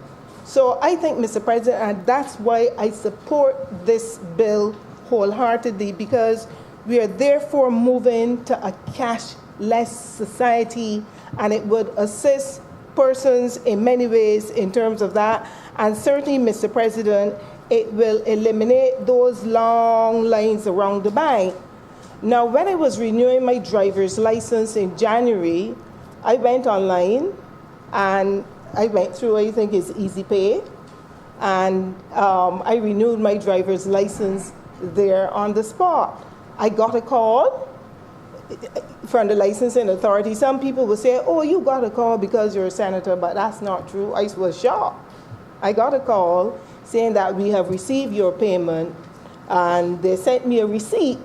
So I think, Mr. President, and that's why I support this bill wholeheartedly, because we are therefore moving to a cashless society, and it would assist persons in many ways in terms of that. And certainly, Mr. President, it will eliminate those long lines around the bank. Now, when I was renewing my driver's license in January, I went online and I went through, I think it's Easy Pay, and I renewed my driver's license there on the spot. I got a call from the licensing authority. Some people will say, oh, you got a call because you're a senator, but that's not true. I was shocked. I got a call saying that we have received your payment, and they sent me a receipt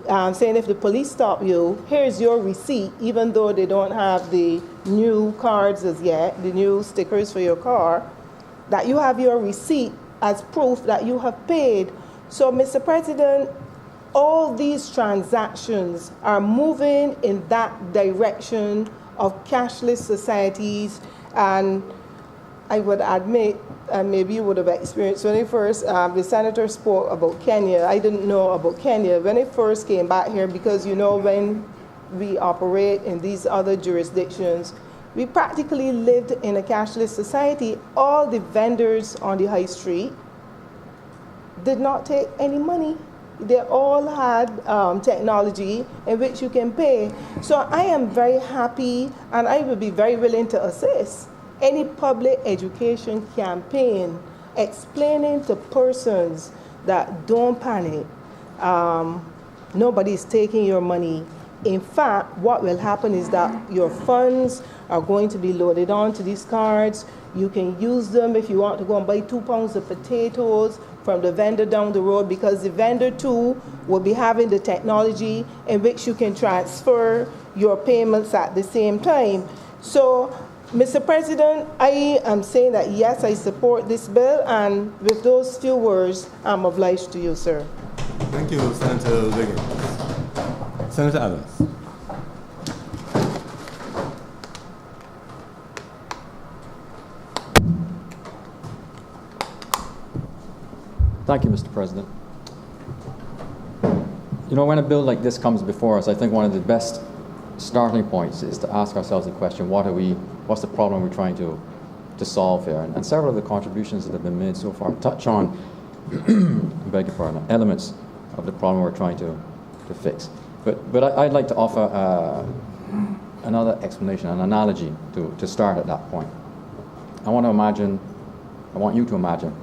saying if the police stop you, here's your receipt, even though they don't have the new cards as yet, the new stickers for your car, that you have your receipt as proof that you have paid. So, Mr. President, all these transactions are moving in that direction of cashless societies. And I would admit, and maybe you would have experienced when the senator spoke about Kenya. I didn't know about Kenya. When I first came back here, because when we operate in these other jurisdictions, we practically lived in a cashless society. All the vendors on the high street did not take any money. They all had technology in which you can pay. So I am very happy, and I will be very willing to assist any public education campaign explaining to persons that don't panic. Nobody's taking your money. In fact, what will happen is that your funds are going to be loaded onto these cards. You can use them if you want to go and buy 2 pounds of potatoes from the vendor down the road, because the vendor too will be having the technology in which you can transfer your payments at the same time. So, Mr. President, I am saying that yes, I support this bill, and with those few words, I'm obliged to you, sir. Thank you, Senator Wiggins. Senator Adams. Thank you, Mr. President. When a bill like this comes before us, I think one of the best starting points is to ask ourselves the question, what's the problem we're trying to solve here? And several of the contributions that have been made so far touch on, beg your pardon, elements of the problem we're trying to fix. But I'd like to offer another explanation, an analogy to start at that point. I want you to imagine,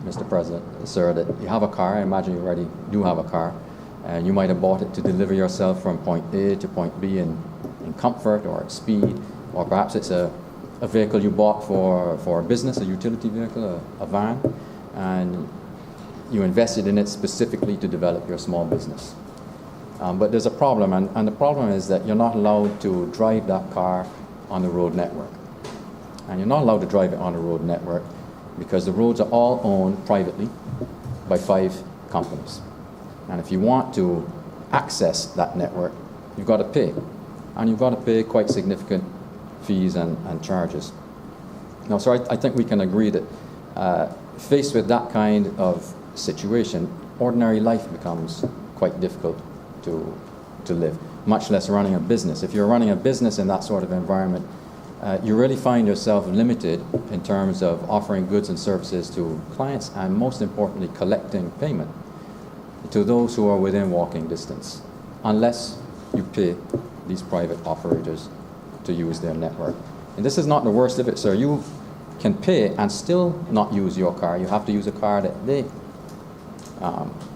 Mr. President, sir, that you have a car. I imagine you already do have a car, and you might have bought it to deliver yourself from point A to point B in comfort or at speed, or perhaps it's a vehicle you bought for a business, a utility vehicle, a van, and you invested in it specifically to develop your small business. But there's a problem, and the problem is that you're not allowed to drive that car on the road network. And you're not allowed to drive it on the road network because the roads are all owned privately by 5 companies. And if you want to access that network, you've got to pay. And you've got to pay quite significant fees and charges. Now, so I think we can agree that faced with that kind of situation, ordinary life becomes quite difficult to live, much less running a business. If you're running a business in that sort of environment, you really find yourself limited in terms of offering goods and services to clients, and most importantly, collecting payment to those who are within walking distance, unless you pay these private operators to use their network. And this is not the worst of it, sir. You can pay and still not use your car. You have to use a car that they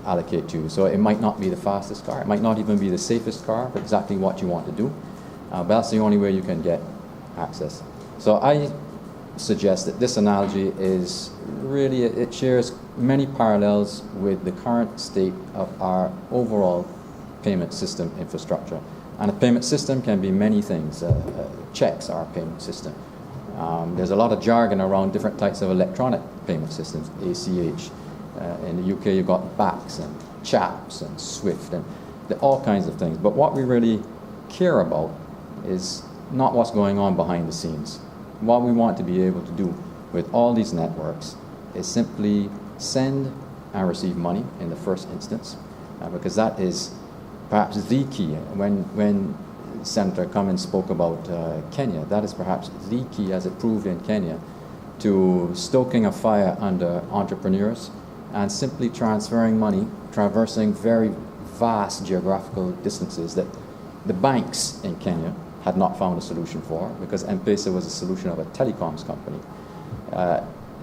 allocate to you. So it might not be the fastest car. It might not even be the safest car for exactly what you want to do. But that's the only way you can get access. So I suggest that this analogy is really, it shares many parallels with the current state of our overall payment system infrastructure. And a payment system can be many things. Checks are a payment system. There's a lot of jargon around different types of electronic payment systems, ACH. In the UK, you've got BACS and CHAPS and SWIFT and all kinds of things. But what we really care about is not what's going on behind the scenes. What we want to be able to do with all these networks is simply send and receive money in the first instance, because that is perhaps the key. When Senator Cummins spoke about Kenya, that is perhaps the key, as it proved in Kenya, to stoking a fire under entrepreneurs and simply transferring money, traversing very vast geographical distances that the banks in Kenya had not found a solution for, because M-Pesa was a solution of a telecoms company.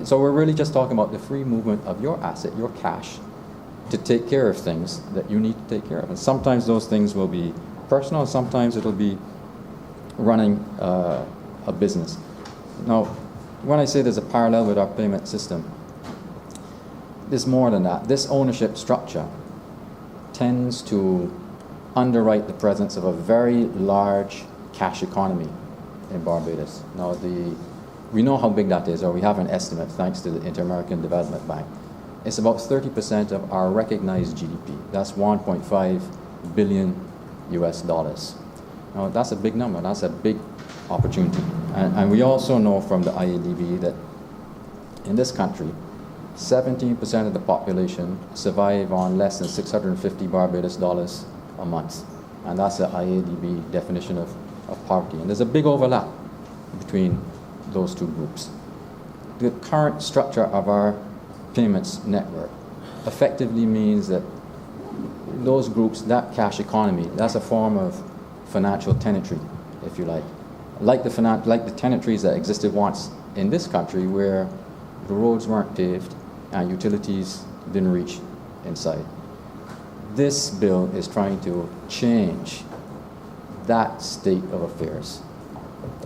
So we're really just talking about the free movement of your asset, your cash, to take care of things that you need to take care of. And sometimes those things will be personal, and sometimes it'll be running a business. Now, when I say there's a parallel with our payment system, there's more than that. This ownership structure tends to underwrite the presence of a very large cash economy in Barbados. Now, we know how big that is, or we have an estimate thanks to the Inter-American Development Bank. It's about 30% of our recognized GDP. That's 1.5 billion US dollars. Now, that's a big number. That's a big opportunity. And we also know from the IADB that in this country, 17% of the population survive on less than 650 Barbados dollars a month. And that's the IADB definition of poverty. And there's a big overlap between those two groups. The current structure of our payments network effectively means that those groups, that cash economy, that's a form of financial tenantry, if you like. Like the tenantries that existed once in this country where the roads weren't paved and utilities didn't reach inside. This bill is trying to change that state of affairs.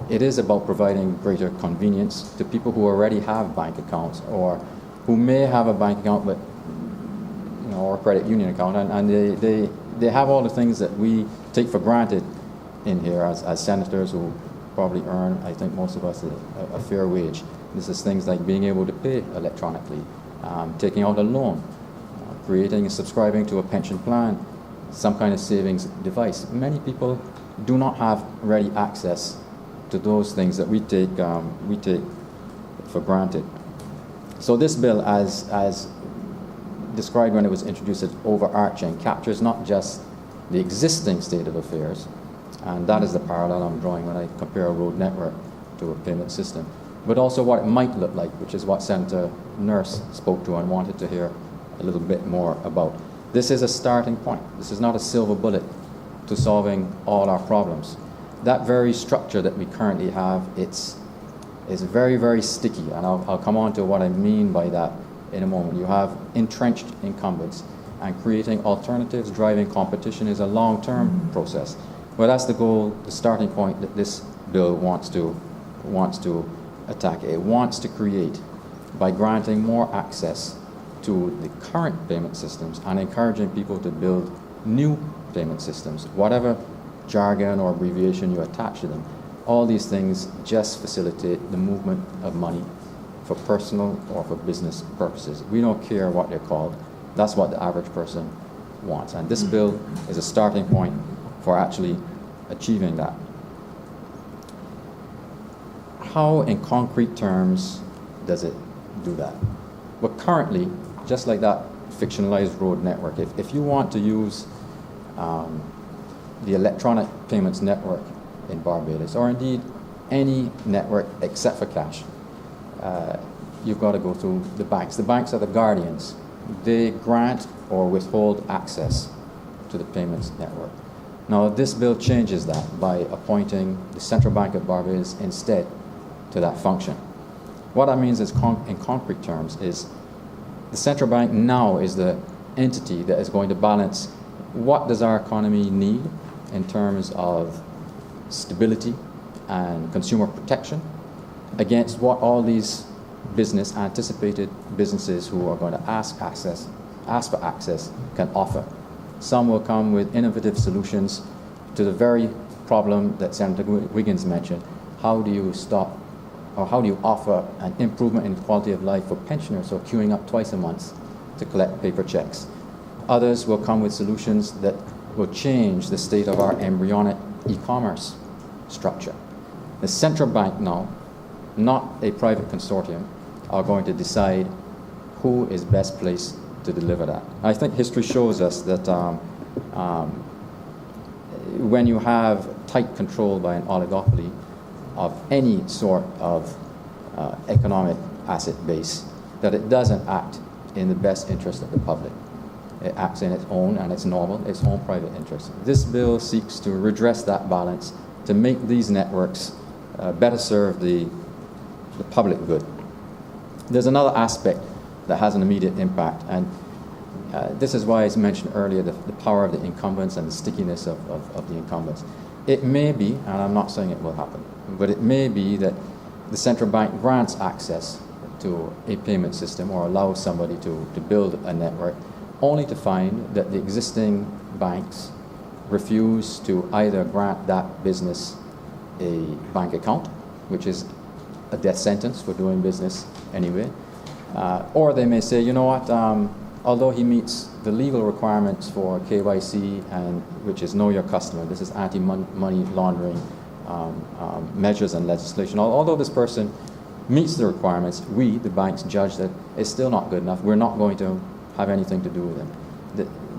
It is about providing greater convenience to people who already have bank accounts or who may have a bank account but or a credit union account, and they have all the things that we take for granted in here as senators who probably earn, I think most of us, a fair wage. This is things like being able to pay electronically, taking out a loan, creating and subscribing to a pension plan, some kind of savings device. Many people do not have ready access to those things that we take for granted. So this bill, as described when it was introduced, as overarching, captures not just the existing state of affairs, and that is the parallel I'm drawing when I compare a road network to a payment system, but also what it might look like, which is what Senator Nurse spoke to and wanted to hear a little bit more about. This is a starting point. This is not a silver bullet to solving all our problems. That very structure that we currently have, is very, very sticky, and I'll come on to what I mean by that in a moment. You have entrenched incumbents, and creating alternatives, driving competition is a long-term process. Well, that's the goal, the starting point that this bill wants to attack. It wants to create, by granting more access to the current payment systems and encouraging people to build new payment systems, whatever jargon or abbreviation you attach to them. All these things just facilitate the movement of money for personal or for business purposes. We don't care what they're called. That's what the average person wants. And this bill is a starting point for actually achieving that. How, in concrete terms, does it do that? Well, currently, just like that fictionalized road network, if you want to use the electronic payments network in Barbados, or indeed any network except for cash, you've got to go through the banks. The banks are the guardians. They grant or withhold access to the payments network. Now, this bill changes that by appointing the Central Bank of Barbados instead to that function. What that means is, in concrete terms, is the central bank now is the entity that is going to balance what does our economy need in terms of stability and consumer protection against what all these anticipated businesses who are going to ask for access can offer. Some will come with innovative solutions to the very problem that Senator Wiggins mentioned. How do you stop, or how do you offer an improvement in quality of life for pensioners who are queuing up twice a month to collect paper checks? Others will come with solutions that will change the state of our embryonic e-commerce structure. The central bank now, not a private consortium, are going to decide who is best placed to deliver that. I think history shows us that when you have tight control by an oligopoly of any sort of economic asset base, that it doesn't act in the best interest of the public. It acts in its own, and it's normal, its own private interest. This bill seeks to redress that balance, to make these networks better serve the public good. There's another aspect that has an immediate impact, and this is why I mentioned earlier the power of the incumbents and the stickiness of the incumbents. It may be, and I'm not saying it will happen, but it may be that the central bank grants access to a payment system or allows somebody to build a network, only to find that the existing banks refuse to either grant that business a bank account, which is a death sentence for doing business anyway. Or they may say, you know what, although he meets the legal requirements for KYC, and which is know your customer, this is anti-money laundering measures and legislation. Although this person meets the requirements, we, the banks, judge that it's still not good enough. We're not going to have anything to do with him.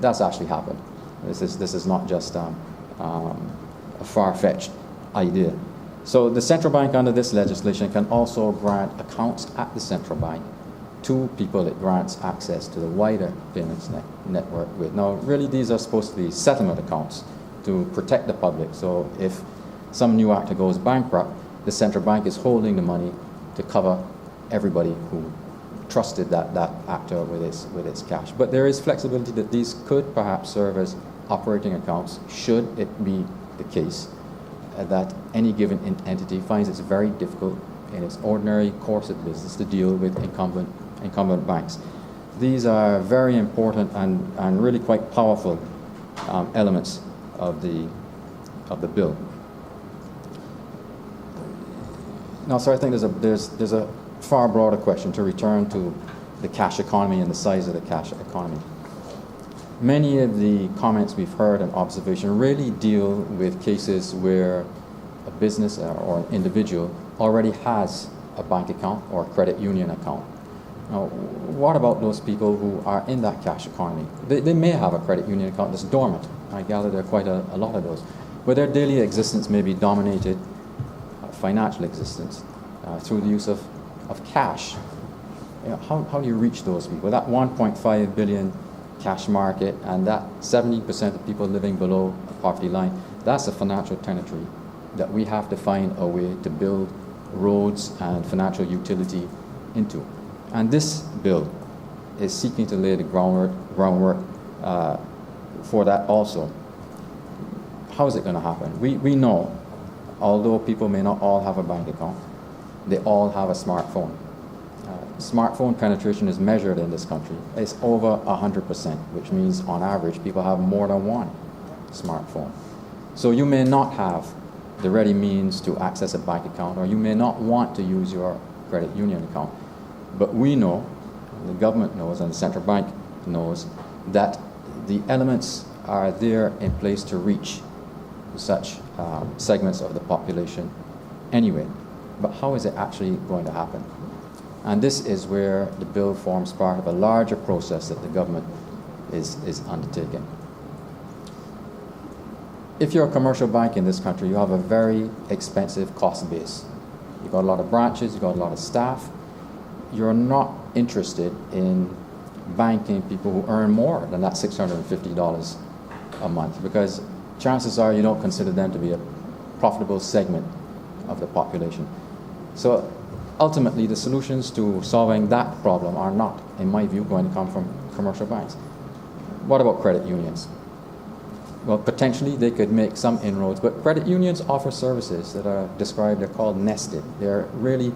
That's actually happened. This is not just a far-fetched idea. So the central bank under this legislation can also grant accounts at the central bank to people it grants access to the wider payments network with. Now, really, these are supposed to be settlement accounts to protect the public. So if some new actor goes bankrupt, the central bank is holding the money to cover everybody who trusted that actor with its cash. But there is flexibility that these could perhaps serve as operating accounts should it be the case that any given entity finds it's very difficult in its ordinary course of business to deal with incumbent banks. These are very important and really quite powerful elements of the bill. Now, so I think there's a far broader question to return to the cash economy and the size of the cash economy. Many of the comments we've heard and observation really deal with cases where a business or an individual already has a bank account or a credit union account. Now, what about those people who are in that cash economy? They may have a credit union account that's dormant. I gather there are quite a lot of those. But their daily existence may be dominated, financial existence, through the use of cash. You know, how do you reach those people? That 1.5 billion cash market and that 70% of people living below the poverty line, that's a financial territory that we have to find a way to build roads and financial utility into. And this bill is seeking to lay the groundwork for that also. How is it going to happen? We know, although people may not all have a bank account, they all have a smartphone. Smartphone penetration is measured in this country. It's over 100%, which means on average people have more than one smartphone. So you may not have the ready means to access a bank account, or you may not want to use your credit union account. But we know, the government knows, and the central bank knows, that the elements are there in place to reach such segments of the population anyway. But how is it actually going to happen? And this is where the bill forms part of a larger process that the government is undertaking. If you're a commercial bank in this country, you have a very expensive cost base. You've got a lot of branches, you've got a lot of staff. You're not interested in banking people who earn more than that $650 a month, because chances are you don't consider them to be a profitable segment of the population. So ultimately, the solutions to solving that problem are not, in my view, going to come from commercial banks. What about credit unions? Well, potentially they could make some inroads, but credit unions offer services that are described, they're called nested. They're really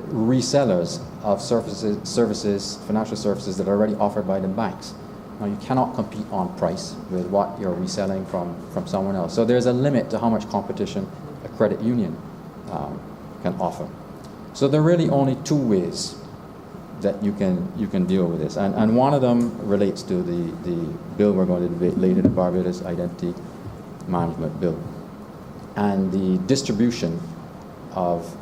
resellers of services, financial services that are already offered by the banks. Now, you cannot compete on price with what you're reselling from someone else. So there's a limit to how much competition a credit union can offer. So there are really only two ways that you can deal with this. And one of them relates to the bill we're going to debate later, the Barbados Identity Management Bill, and the distribution of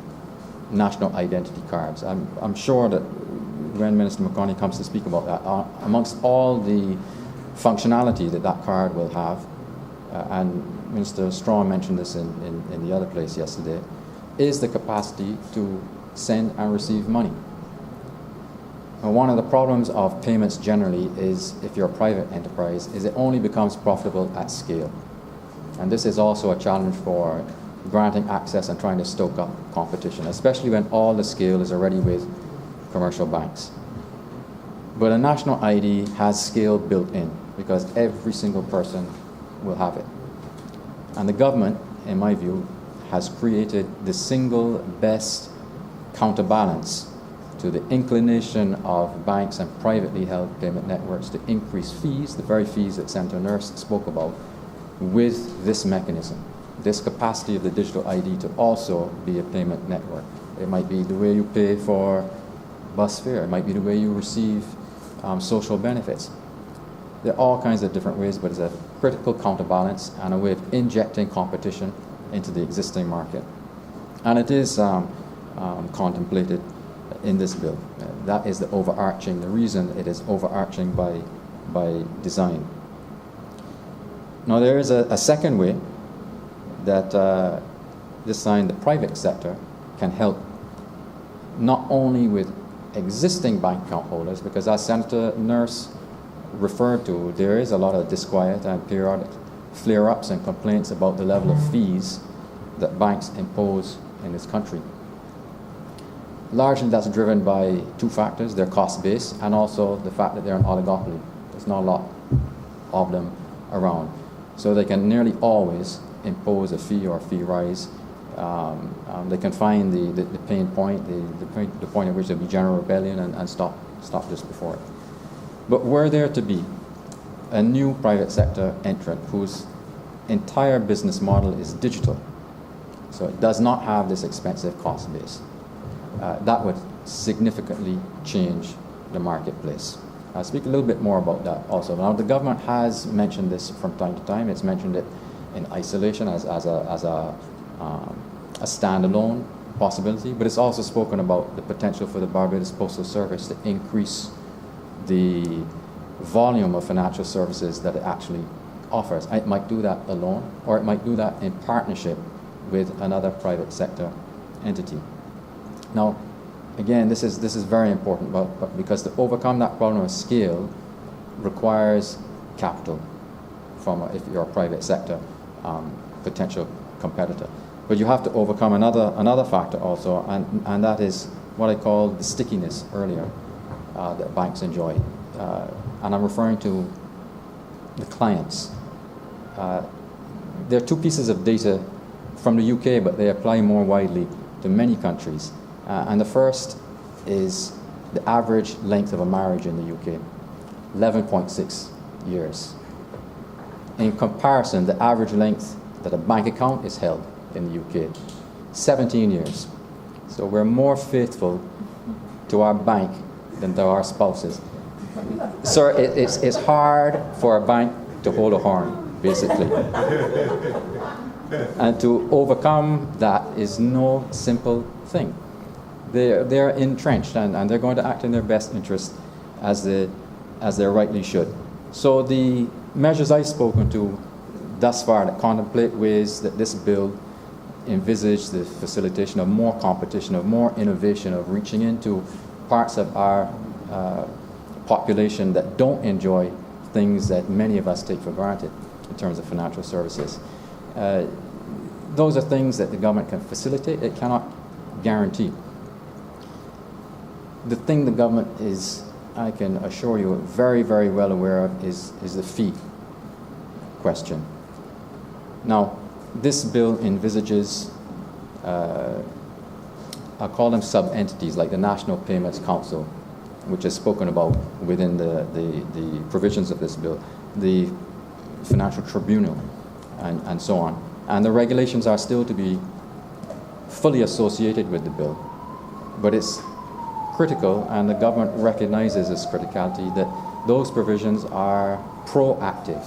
national identity cards. I'm sure that when Minister McCartney comes to speak about that, amongst all the functionality that card will have, and Minister Strong mentioned this in the other place yesterday, is the capacity to send and receive money. And one of the problems of payments generally is, if you're a private enterprise, is it only becomes profitable at scale. And this is also a challenge for granting access and trying to stoke up competition, especially when all the scale is already with commercial banks. But a national ID has scale built in, because every single person will have it. And the government, in my view, has created the single best counterbalance to the inclination of banks and privately held payment networks to increase fees, the very fees that Senator Nurse spoke about, with this mechanism. this capacity of the digital ID to also be a payment network. It might be the way you pay for bus fare. It might be the way you receive social benefits. There are all kinds of different ways, but it's a critical counterbalance and a way of injecting competition into the existing market. And it is contemplated in this bill. That is the reason it is overarching by design. Now, there is a second way that the private sector can help, not only with existing bank account holders, because as Senator Nurse referred to, there is a lot of disquiet and periodic flare-ups and complaints about the level of fees that banks impose in this country. Largely that's driven by two factors: their cost base and also the fact that they're an oligopoly. There's not a lot of them around. So they can nearly always impose a fee or a fee rise. They can find the pain point, the point at which there'll be general rebellion and stop this before it. But were there to be a new private sector entrant whose entire business model is digital, so it does not have this expensive cost base, that would significantly change the marketplace. I'll speak a little bit more about that also. Now, the government has mentioned this from time to time. It's mentioned it in isolation as a standalone possibility, but it's also spoken about the potential for the Barbados Postal Service to increase the volume of financial services that it actually offers. It might do that alone, or it might do that in partnership with another private sector entity. Now, again, this is very important, but because to overcome that problem of scale requires capital from if you're a private sector potential competitor. But you have to overcome another factor also, and that is what I called the stickiness earlier that banks enjoy. And I'm referring to the clients. There are two pieces of data from the UK, but they apply more widely to many countries. And the first is the average length of a marriage in the UK, 11.6 years. In comparison, the average length that a bank account is held in the UK, 17 years. So we're more faithful to our bank than to our spouses. Sir, it's hard for a bank to hold a horn, basically. And to overcome that is no simple thing. They're entrenched and they're going to act in their best interest as they rightly should. So the measures I've spoken to thus far that contemplate ways that this bill envisage the facilitation of more competition, of more innovation, of reaching into parts of our population that don't enjoy things that many of us take for granted in terms of financial services. Those are things that the government can facilitate. It cannot guarantee. The thing the government is, I can assure you, very, very well aware of is the fee question. Now, this bill envisages, I'll call them sub-entities, like the National Payments Council, which is spoken about within the provisions of this bill, the Financial Tribunal, and so on. And the regulations are still to be fully associated with the bill. But it's critical, and the government recognizes this criticality, that those provisions are proactive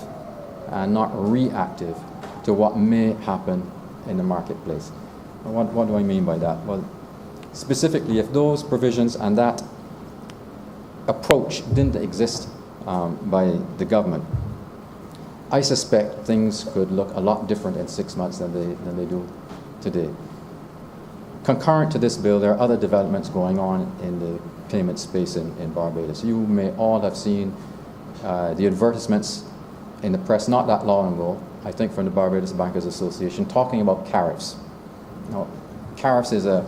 and not reactive to what may happen in the marketplace. What do I mean by that? Well, specifically, if those provisions and that approach didn't exist by the government, I suspect things could look a lot different in 6 months than they do today. Concurrent to this bill, there are other developments going on in the payment space in Barbados. You may all have seen the advertisements in the press not that long ago, I think from the Barbados Bankers Association, talking about CARIFs. Now, CARIFs is a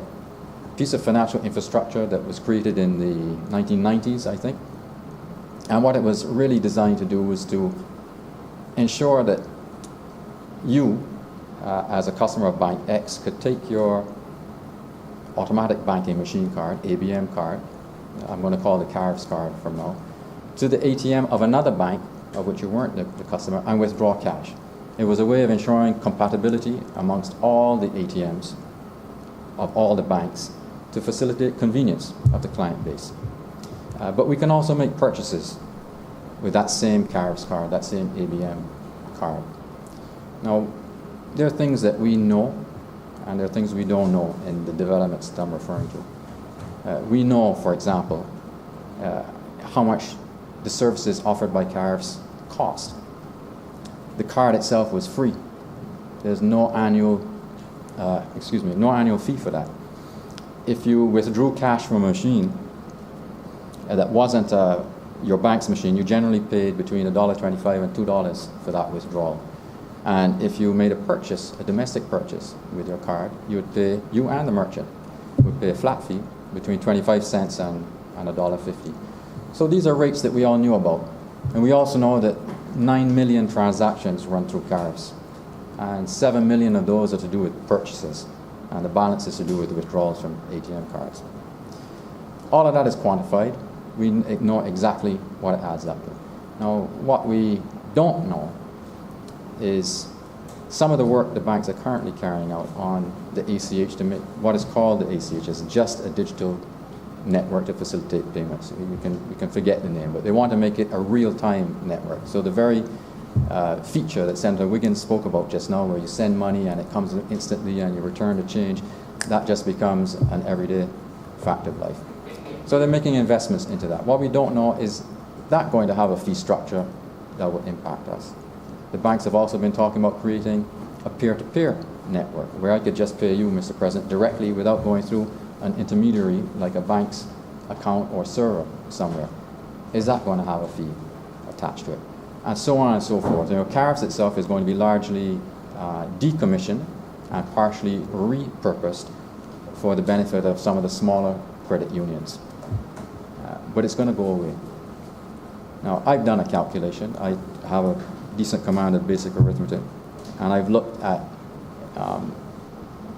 piece of financial infrastructure that was created in the 1990s, I think. And what it was really designed to do was to ensure that you, as a customer of Bank X, could take your automatic banking machine card, ABM card, I'm going to call it the CARIFs card from now, to the ATM of another bank, of which you weren't the customer, and withdraw cash. It was a way of ensuring compatibility amongst all the ATMs of all the banks to facilitate convenience of the client base. But we can also make purchases with that same Caribs card, that same ABM card. Now, there are things that we know and there are things we don't know in the developments that I'm referring to. We know, for example, how much the services offered by Caribs cost. The card itself was free. There's no annual fee for that. If you withdrew cash from a machine that wasn't your bank's machine, you generally paid between $1.25 and $2 for that withdrawal. And if you made a purchase, a domestic purchase with your card, you and the merchant would pay a flat fee between 25 cents and $1.50. So these are rates that we all knew about. And we also know that 9 million transactions run through Caribs, and 7 million of those are to do with purchases, and the balance is to do with withdrawals from ATM cards. All of that is quantified. We know exactly what it adds up to. Now, what we don't know is some of the work the banks are currently carrying out on the ACH to make what is called the ACH is just a digital network to facilitate payments. You can forget the name, but they want to make it a real-time network. So the very feature that Senator Wiggins spoke about just now, where you send money and it comes instantly and you return the change, that just becomes an everyday fact of life. So they're making investments into that. What we don't know is that going to have a fee structure that will impact us. The banks have also been talking about creating a peer-to-peer network where I could just pay you, Mr. President, directly without going through an intermediary like a bank's account or server somewhere. Is that going to have a fee attached to it? And so on and so forth. You know, Caribs itself is going to be largely decommissioned and partially repurposed for the benefit of some of the smaller credit unions. But it's going to go away. Now, I've done a calculation. I have a decent command of basic arithmetic, and I've looked at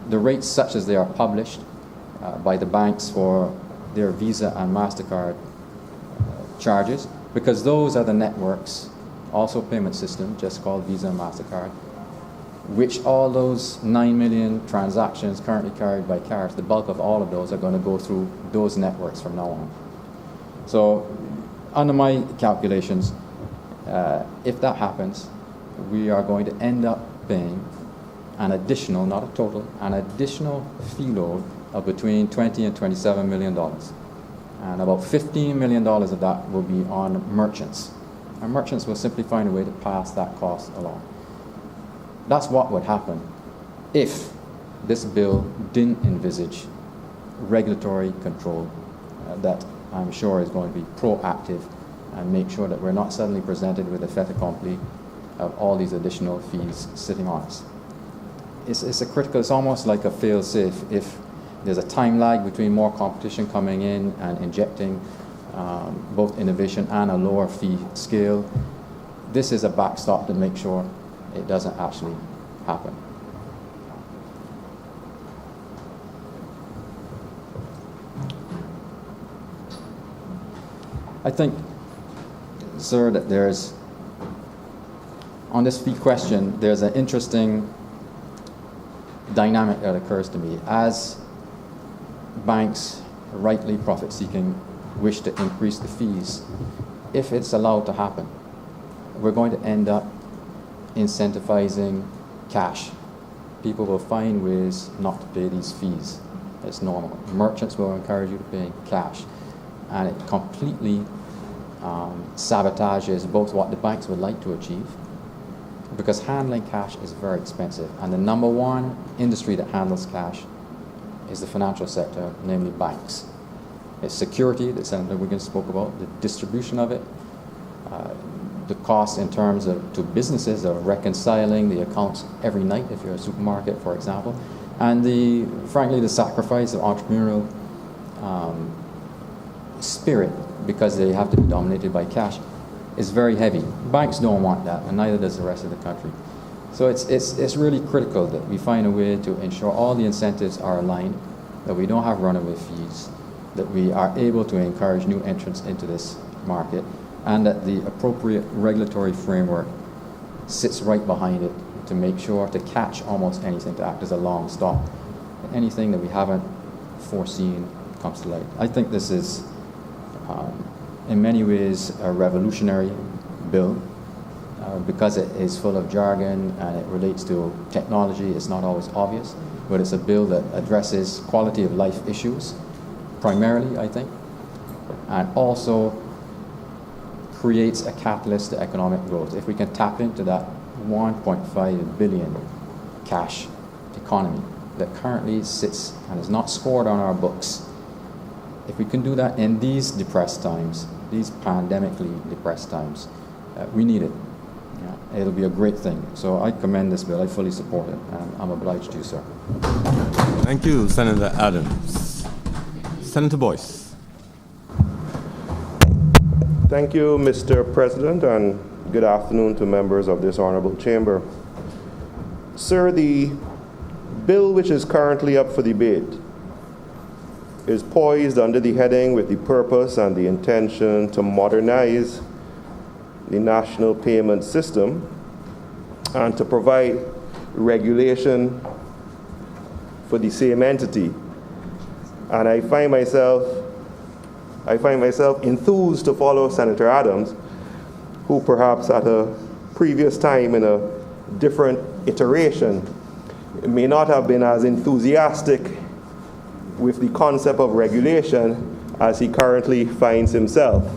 the rates such as they are published by the banks for their Visa and MasterCard charges, because those are the networks, also payment system, just called Visa and MasterCard, which all those 9 million transactions currently carried by Caribs, the bulk of all of those are going to go through those networks from now on. So under my calculations, if that happens, we are going to end up paying an additional, not a total, an additional fee load of between $20 and $27 million. And about $15 million of that will be on merchants. And merchants will simply find a way to pass that cost along. That's what would happen if this bill didn't envisage regulatory control that I'm sure is going to be proactive and make sure that we're not suddenly presented with a fait accompli of all these additional fees sitting on us. It's a critical, it's almost like a fail-safe. If there's a time lag between more competition coming in and injecting both innovation and a lower fee scale, this is a backstop to make sure it doesn't actually happen. I think, sir, that there's, on this fee question, there's an interesting dynamic that occurs to me. As banks, rightly profit-seeking, wish to increase the fees, if it's allowed to happen, we're going to end up incentivizing cash. People will find ways not to pay these fees. It's normal. Merchants will encourage you to pay cash. And it completely sabotages both what the banks would like to achieve, because handling cash is very expensive. And the number one industry that handles cash is the financial sector, namely banks. It's security that Senator Wiggins spoke about, the distribution of it, the cost in terms of to businesses of reconciling the accounts every night if you're a supermarket, for example, and frankly the sacrifice of entrepreneurial spirit, because they have to be dominated by cash, is very heavy. Banks don't want that, and neither does the rest of the country. So it's really critical that we find a way to ensure all the incentives are aligned, that we don't have runaway fees, that we are able to encourage new entrants into this market, and that the appropriate regulatory framework sits right behind it to make sure to catch almost anything, to act as a long stop. Anything that we haven't foreseen comes to light. I think this is, in many ways, a revolutionary bill because it is full of jargon and it relates to technology. It's not always obvious, but it's a bill that addresses quality of life issues, primarily, I think, and also creates a catalyst to economic growth. If we can tap into that 1.5 billion cash economy that currently sits and is not scored on our books, if we can do that in these depressed times, these pandemically depressed times, we need it. Yeah, it'll be a great thing. So I commend this bill. I fully support it, and I'm obliged to, sir. Thank you, Senator Adams. Senator Boyce. Thank you, Mr. President, and good afternoon to members of this honorable chamber. Sir, the bill which is currently up for debate is poised under the heading with the purpose and the intention to modernize the national payment system and to provide regulation for the same entity. And I find myself enthused to follow Senator Adams, who perhaps at a previous time in a different iteration may not have been as enthusiastic with the concept of regulation as he currently finds himself.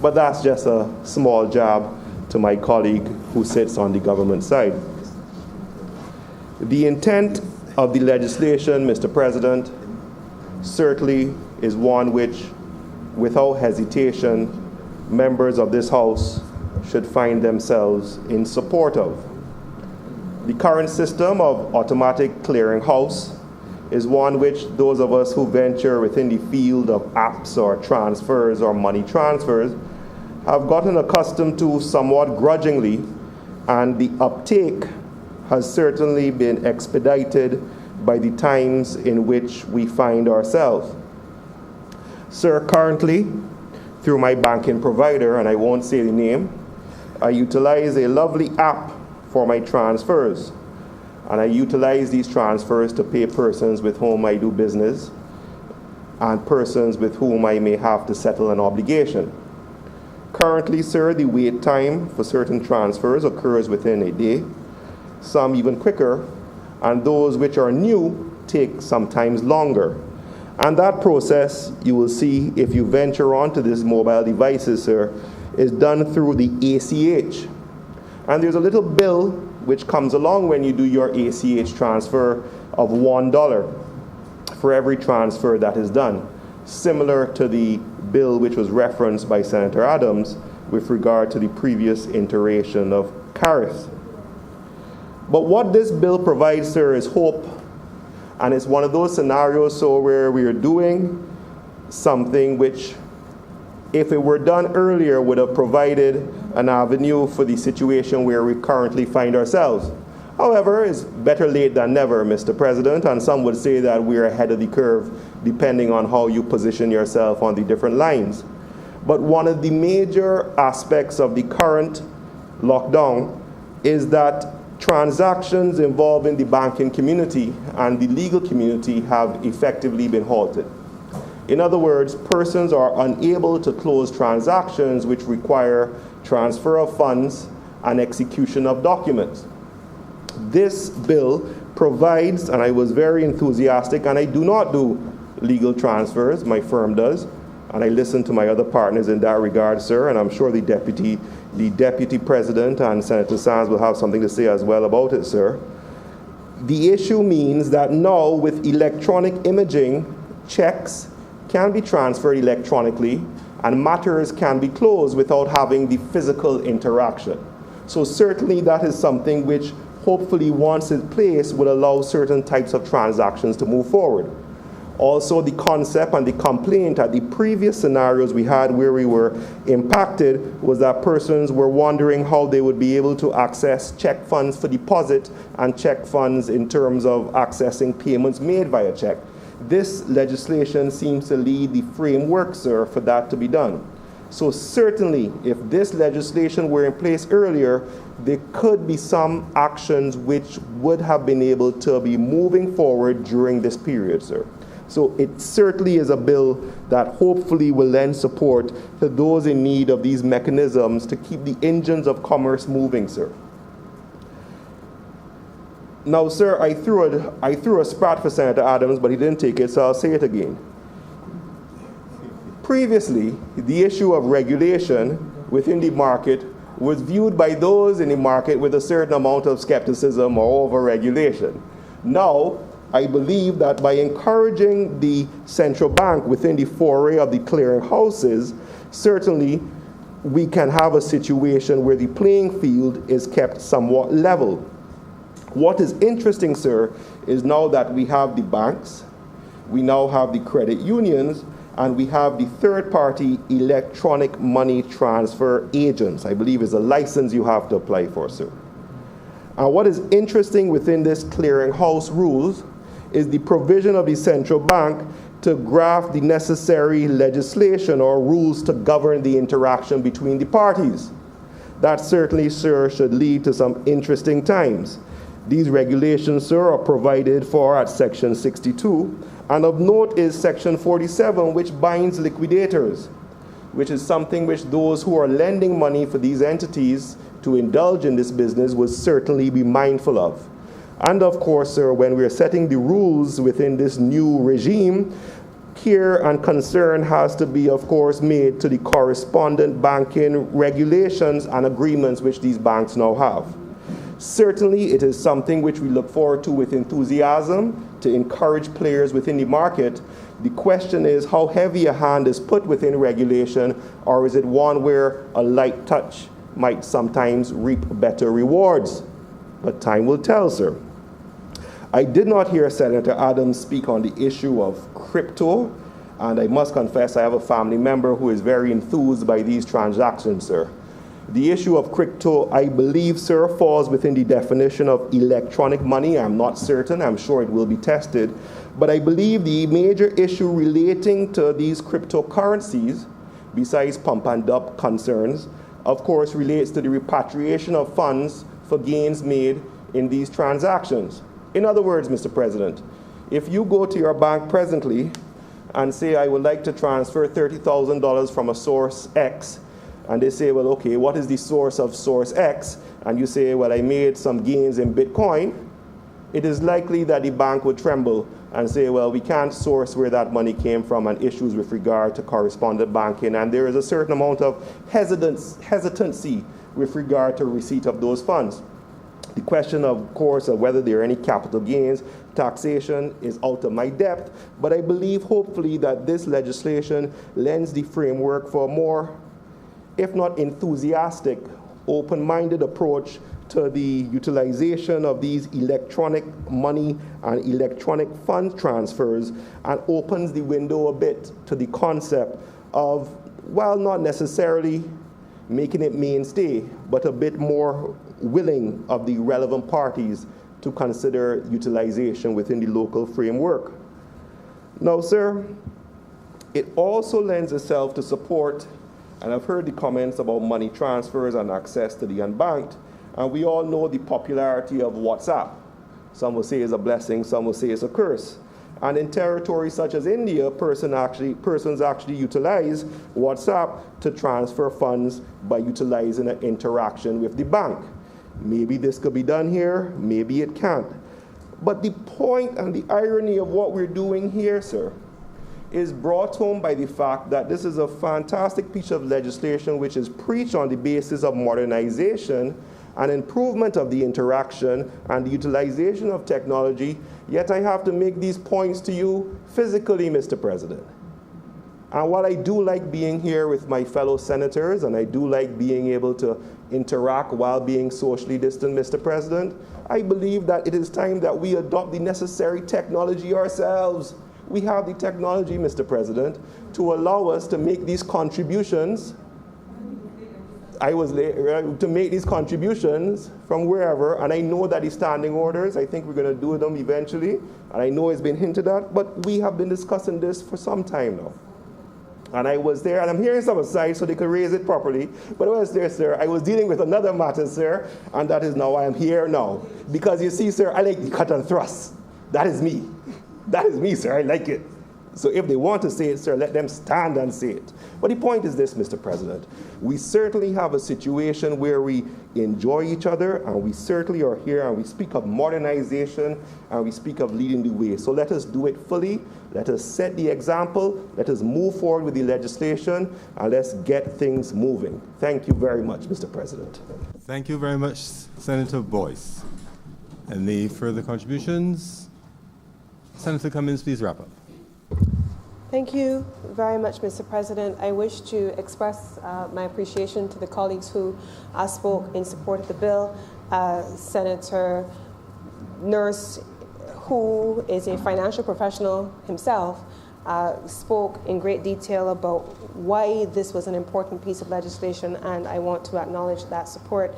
But that's just a small jab to my colleague who sits on the government side. The intent of the legislation, Mr. President, certainly is one which, without hesitation, members of this House should find themselves in support of. The current system of automatic clearinghouse is one which those of us who venture within the field of apps or transfers or money transfers have gotten accustomed to somewhat grudgingly, and the uptake has certainly been expedited by the times in which we find ourselves. Sir, currently, through my banking provider, and I won't say the name, I utilize a lovely app for my transfers. And I utilize these transfers to pay persons with whom I do business and persons with whom I may have to settle an obligation. Currently, sir, the wait time for certain transfers occurs within a day, some even quicker, and those which are new take sometimes longer. And that process, you will see if you venture onto these mobile devices, sir, is done through the ACH. And there's a little bill which comes along when you do your ACH transfer of $1 for every transfer that is done, similar to the bill which was referenced by Senator Adams with regard to the previous iteration of CARIS. But what this bill provides, sir, is hope. And it's one of those scenarios so where we are doing something which, if it were done earlier, would have provided an avenue for the situation where we currently find ourselves. However, it's better late than never, Mr. President, and some would say that we're ahead of the curve depending on how you position yourself on the different lines. But one of the major aspects of the current lockdown is that transactions involving the banking community and the legal community have effectively been halted. In other words, persons are unable to close transactions which require transfer of funds and execution of documents. This bill provides, and I was very enthusiastic, and I do not do legal transfers, my firm does, and I listen to my other partners in that regard, sir, and I'm sure the deputy president and Senator Sands will have something to say as well about it, sir. The issue means that now with electronic imaging, checks can be transferred electronically and matters can be closed without having the physical interaction. So certainly that is something which hopefully once in place would allow certain types of transactions to move forward. Also, the concept and the complaint at the previous scenarios we had where we were impacted was that persons were wondering how they would be able to access check funds for deposit and check funds in terms of accessing payments made via check. This legislation seems to lead the framework, sir, for that to be done. So certainly, if this legislation were in place earlier, there could be some actions which would have been able to be moving forward during this period, sir. So it certainly is a bill that hopefully will lend support to those in need of these mechanisms to keep the engines of commerce moving, sir. Now, sir, I threw a sprat for Senator Adams, but he didn't take it, so I'll say it again. Previously, the issue of regulation within the market was viewed by those in the market with a certain amount of skepticism or over-regulation. Now, I believe that by encouraging the central bank within the foray of the clearing houses, certainly we can have a situation where the playing field is kept somewhat level. What is interesting, sir, is now that we have the banks, we now have the credit unions, and we have the third-party electronic money transfer agents. I believe is a license you have to apply for, sir. And what is interesting within this clearinghouse rules is the provision of the central bank to graft the necessary legislation or rules to govern the interaction between the parties. That certainly, sir, should lead to some interesting times. These regulations, sir, are provided for at Section 62, and of note is Section 47, which binds liquidators, which is something which those who are lending money for these entities to indulge in this business would certainly be mindful of. And of course, sir, when we're setting the rules within this new regime, care and concern has to be, of course, made to the correspondent banking regulations and agreements which these banks now have. Certainly, it is something which we look forward to with enthusiasm to encourage players within the market. The question is how heavy a hand is put within regulation, or is it one where a light touch might sometimes reap better rewards? But time will tell, sir. I did not hear Senator Adams speak on the issue of crypto, and I must confess I have a family member who is very enthused by these transactions, sir. The issue of crypto, I believe, sir, falls within the definition of electronic money. I'm not certain. I'm sure it will be tested. But I believe the major issue relating to these cryptocurrencies, besides pump and dump concerns, of course, relates to the repatriation of funds for gains made in these transactions. In other words, Mr. President, if you go to your bank presently and say, I would like to transfer $30,000 from a source X, and they say, well, okay, what is the source of source X? And you say, well, I made some gains in Bitcoin. It is likely that the bank would tremble and say, well, we can't source where that money came from and issues with regard to correspondent banking. And there is a certain amount of hesitancy with regard to receipt of those funds. The question, of course, of whether there are any capital gains, taxation is out of my depth, but I believe hopefully that this legislation lends the framework for a more, if not enthusiastic, open-minded approach to the utilization of these electronic money and electronic fund transfers, and opens the window a bit to the concept of, well, not necessarily making it mainstay, but a bit more willing of the relevant parties to consider utilization within the local framework. Now, sir, it also lends itself to support, and I've heard the comments about money transfers and access to the unbanked, and we all know the popularity of WhatsApp. Some will say it's a blessing, some will say it's a curse. And in territories such as India, persons actually utilize WhatsApp to transfer funds by utilizing an interaction with the bank. Maybe this could be done here, maybe it can't. But the point and the irony of what we're doing here, sir, is brought home by the fact that this is a fantastic piece of legislation which is preached on the basis of modernization and improvement of the interaction and the utilization of technology, yet I have to make these points to you physically, Mr. President. And while I do like being here with my fellow senators, and I do like being able to interact while being socially distant, Mr. President, I believe that it is time that we adopt the necessary technology ourselves. We have the technology, Mr. President, to allow us to make these contributions. To make these contributions from wherever, and I know that the standing orders, I think we're going to do them eventually, and I know it's been hinted at, but we have been discussing this for some time now. And I was there, and I'm hearing some aside so they could raise it properly. But I was there, sir. I was dealing with another matter, sir, and that is now why I'm here now. Because you see, sir, I like the cut and thrust. That is me. That is me, sir. I like it. So if they want to say it, sir, let them stand and say it. But the point is this, Mr. President. We certainly have a situation where we enjoy each other, and we certainly are here, and we speak of modernization, and we speak of leading the way. So let us do it fully. Let us set the example. Let us move forward with the legislation, and let's get things moving. Thank you very much, Mr. President. Thank you very much, Senator Boyce. Any further contributions? Senator Cummins, please wrap up. Thank you very much, Mr. President. I wish to express my appreciation to the colleagues who spoke in support of the bill. Senator Nurse, who is a financial professional himself, spoke in great detail about why this was an important piece of legislation, and I want to acknowledge that support.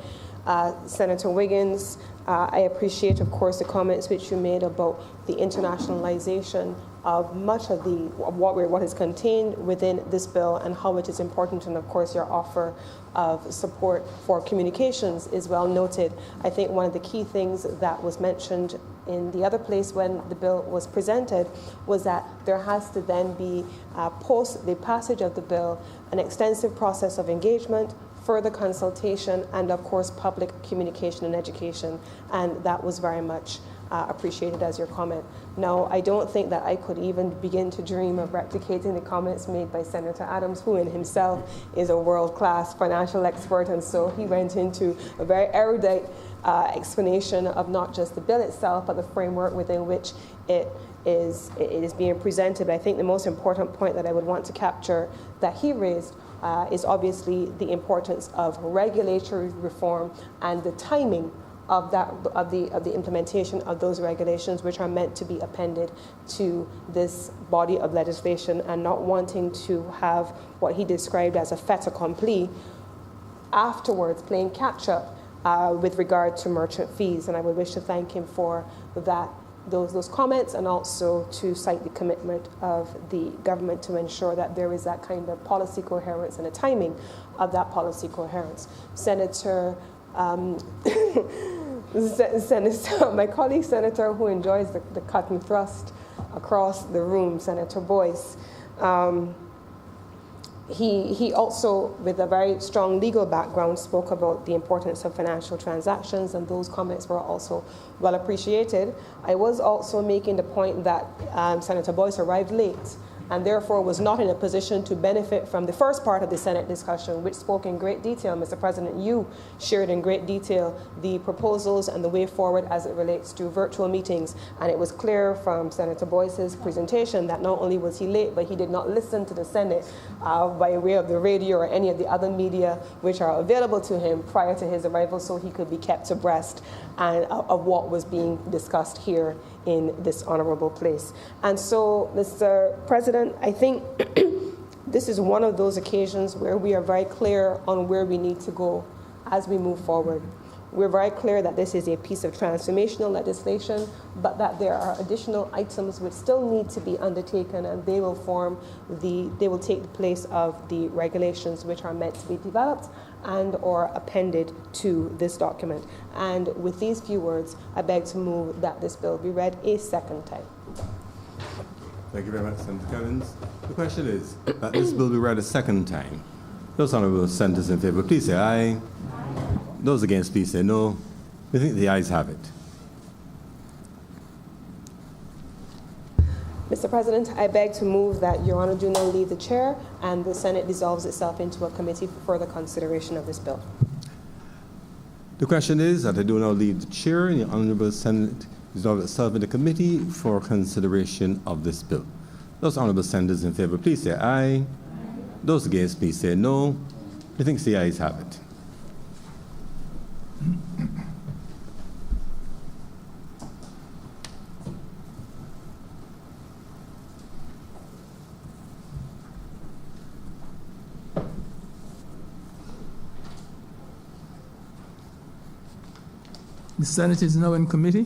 Senator Wiggins, I appreciate, of course, the comments which you made about the internationalization of much of what is contained within this bill and how it is important, and of course your offer of support for communications is well noted. I think one of the key things that was mentioned in the other place when the bill was presented was that there has to then be, post the passage of the bill, an extensive process of engagement, further consultation, and of course public communication and education, and that was very much appreciated as your comment. Now, I don't think that I could even begin to dream of replicating the comments made by Senator Adams, who in himself is a world-class financial expert, and so he went into a very erudite explanation of not just the bill itself, but the framework within which it is being presented. But I think the most important point that I would want to capture that he raised is obviously the importance of regulatory reform and the timing of the implementation of those regulations, which are meant to be appended to this body of legislation, and not wanting to have what he described as a fait accompli afterwards, playing catch up with regard to merchant fees. And I would wish to thank him for that. Those comments, and also to cite the commitment of the government to ensure that there is that kind of policy coherence and a timing of that policy coherence. Senator, my colleague senator who enjoys the cut and thrust across the room, Senator Boyce, he also, with a very strong legal background, spoke about the importance of financial transactions, and those comments were also well appreciated. I was also making the point that Senator Boyce arrived late and therefore was not in a position to benefit from the first part of the Senate discussion, which spoke in great detail. Mr. President, you shared in great detail the proposals and the way forward as it relates to virtual meetings. And it was clear from Senator Boyce's presentation that not only was he late, but he did not listen to the Senate by way of the radio or any of the other media which are available to him prior to his arrival, so he could be kept abreast of what was being discussed here in this honorable place. And so, Mr. President, I think this is one of those occasions where we are very clear on where we need to go as we move forward. We're very clear that this is a piece of transformational legislation, but that there are additional items which still need to be undertaken, and they will take the place of the regulations which are meant to be developed and or appended to this document. And with these few words, I beg to move that this bill be read a second time. Thank you very much, Senator Cummins. The question is that this bill be read a second time. Those honourable senators in favour, please say aye. Those against, please say no. We think the ayes have it. Mr. President, I beg to move that Your Honour do now leave the chair and the Senate dissolves itself into a committee for further consideration of this bill. The question is that I do now leave the chair and the Honourable Senate dissolve itself into committee for consideration of this bill. Those honourable senators in favour, please say aye. Those against, please say no. I think the ayes have it. The Senate is now in committee.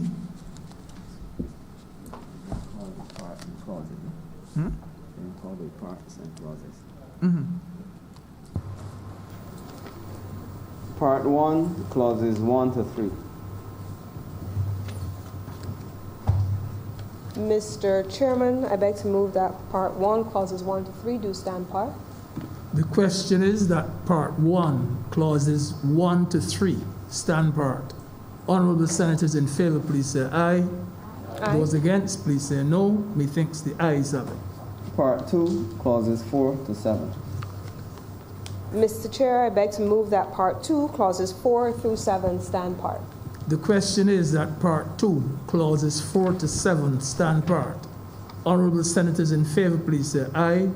Part 1, clauses 1 to 3. Mr. Chairman, I beg to move that Part 1, clauses 1 to 3 do stand part. The question is that Part 1, clauses 1 to 3 stand part. Honorable senators in favor, please say aye. Aye. Those against, please say no. Methinks the ayes have it. Part 2, clauses 4 to 7. Mr. Chair, I beg to move that Part 2, clauses 4 through 7 stand part. The question is that Part 2, clauses 4 to 7 stand part. Honorable senators in favor, please say aye.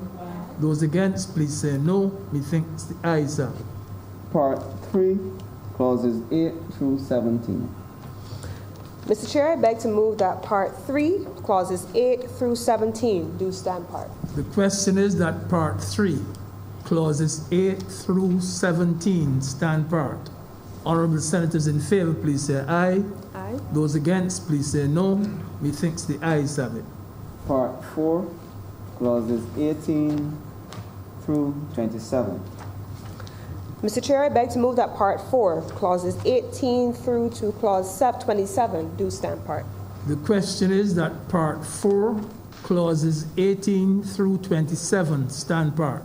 Those against, please say no. Methinks the ayes have it. Part 3, clauses 8 through 17. Mr. Chair, I beg to move that Part 3, clauses 8 through 17 do stand part. The question is that Part 3, clauses 8 through 17 stand part. Honorable senators in favor, please say aye. Aye. Those against, please say no. Methinks the ayes have it. Part 4, clauses 18 through 27. Mr. Chair, I beg to move that Part 4, clauses 18 through to clause 27 do stand part. The question is that Part 4, clauses 18 through 27 stand part.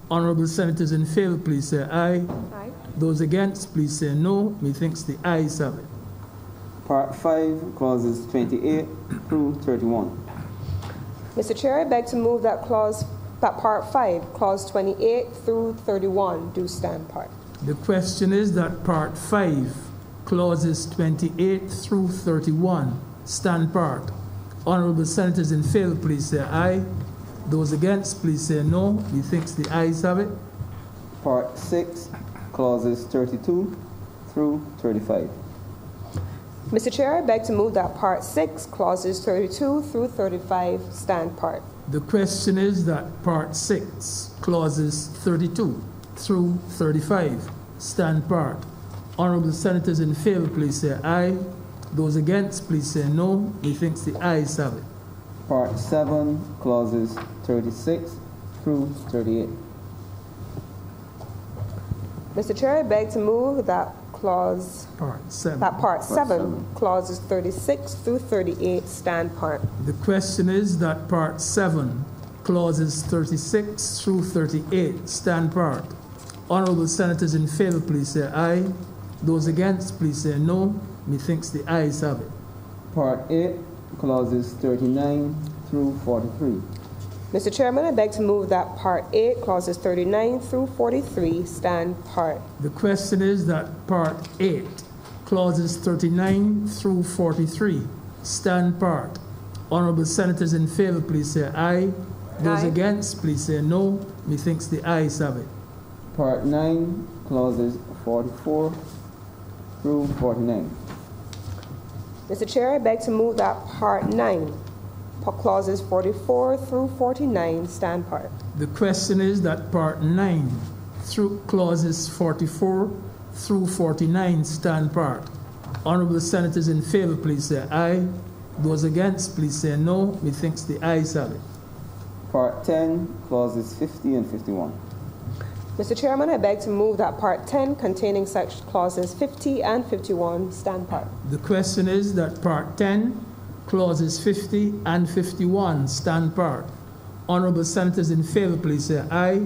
Honorable senators in favor, please say aye. Aye. Those against, please say no. Methinks the ayes have it. Part 5, clauses 28 through 31. Mr. Chair, I beg to move that Part 5, clause 28 through 31 do stand part. The question is that Part 5, clauses 28 through 31 stand part. Honorable senators in favor, please say aye. Those against, please say no. Methinks the ayes have it. Part 6, clauses 32 through 35. Mr. Chair, I beg to move that Part 6, clauses 32 through 35 stand part. The question is that Part 6, clauses 32 through 35 stand part. Honorable senators in favor, please say aye. Those against, please say no. Methinks the ayes have it. Part 7, clauses 36 through 38. Mr. Chair, I beg to move that Part 7, clauses 36 through 38 stand part. The question is that Part 7, clauses 36 through 38 stand part. Honorable senators in favor, please say aye. Those against, please say no. Methinks the ayes have it. Part 8, clauses 39 through 43. Mr. Chairman, I beg to move that Part 8, clauses 39 through 43 stand part. The question is that Part 8, clauses 39 through 43 stand part. Honorable senators in favor, please say aye. Those Aye. against, please say no. Methinks the ayes have it. Part 9, clauses 44 through 49. Mr. Chair, I beg to move that Part 9, clauses 44 through 49 stand part. The question is that Part 9 through clauses 44 through 49 stand part. Honorable senators in favor, please say aye. Those against, please say no. Methinks the ayes have it. Part 10, clauses 50 and 51. Mr. Chairman, I beg to move that Part 10, containing such clauses 50 and 51 stand part. The question is that Part 10, clauses 50 and 51 stand part. Honorable senators in favor, please say aye.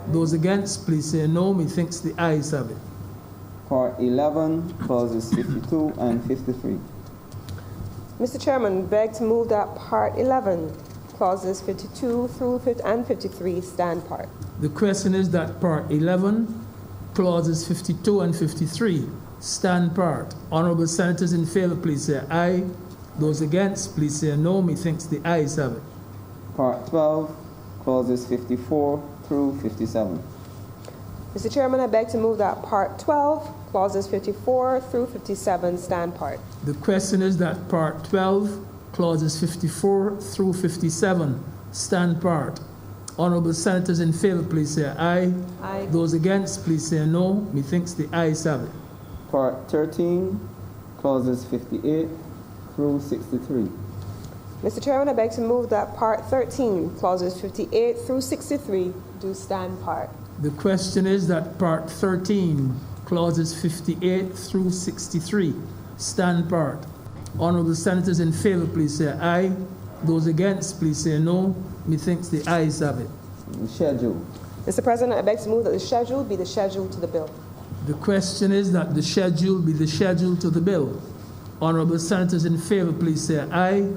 Those against, please say no. Methinks the ayes have it. Part 11, clauses 52 and 53. Mr. Chairman, beg to move that Part 11, clauses 52 through and 53 stand part. The question is that Part 11, clauses 52 and 53 stand part. Honorable senators in favor, please say aye. Those against, please say no. Methinks the ayes have it. Part 12, clauses 54 through 57. Mr. Chairman, I beg to move that Part 12, clauses 54 through 57 stand part. The question is that Part 12, clauses 54 through 57 stand part. Honorable senators in favor, please say aye. Aye. Those against, please say no. Methinks the ayes have it. Part 13, clauses 58 through 63. Mr. Chairman, I beg to move that Part 13, clauses 58 through 63, do stand part. The question is that Part 13, clauses 58 through 63, stand part. Honorable senators in favor, please say aye. Those against, please say no. Methinks the ayes have it. Schedule. Mr. President, I beg to move that the schedule be the schedule to the bill. The question is that the schedule be the schedule to the bill. Honorable senators in favor, please say aye.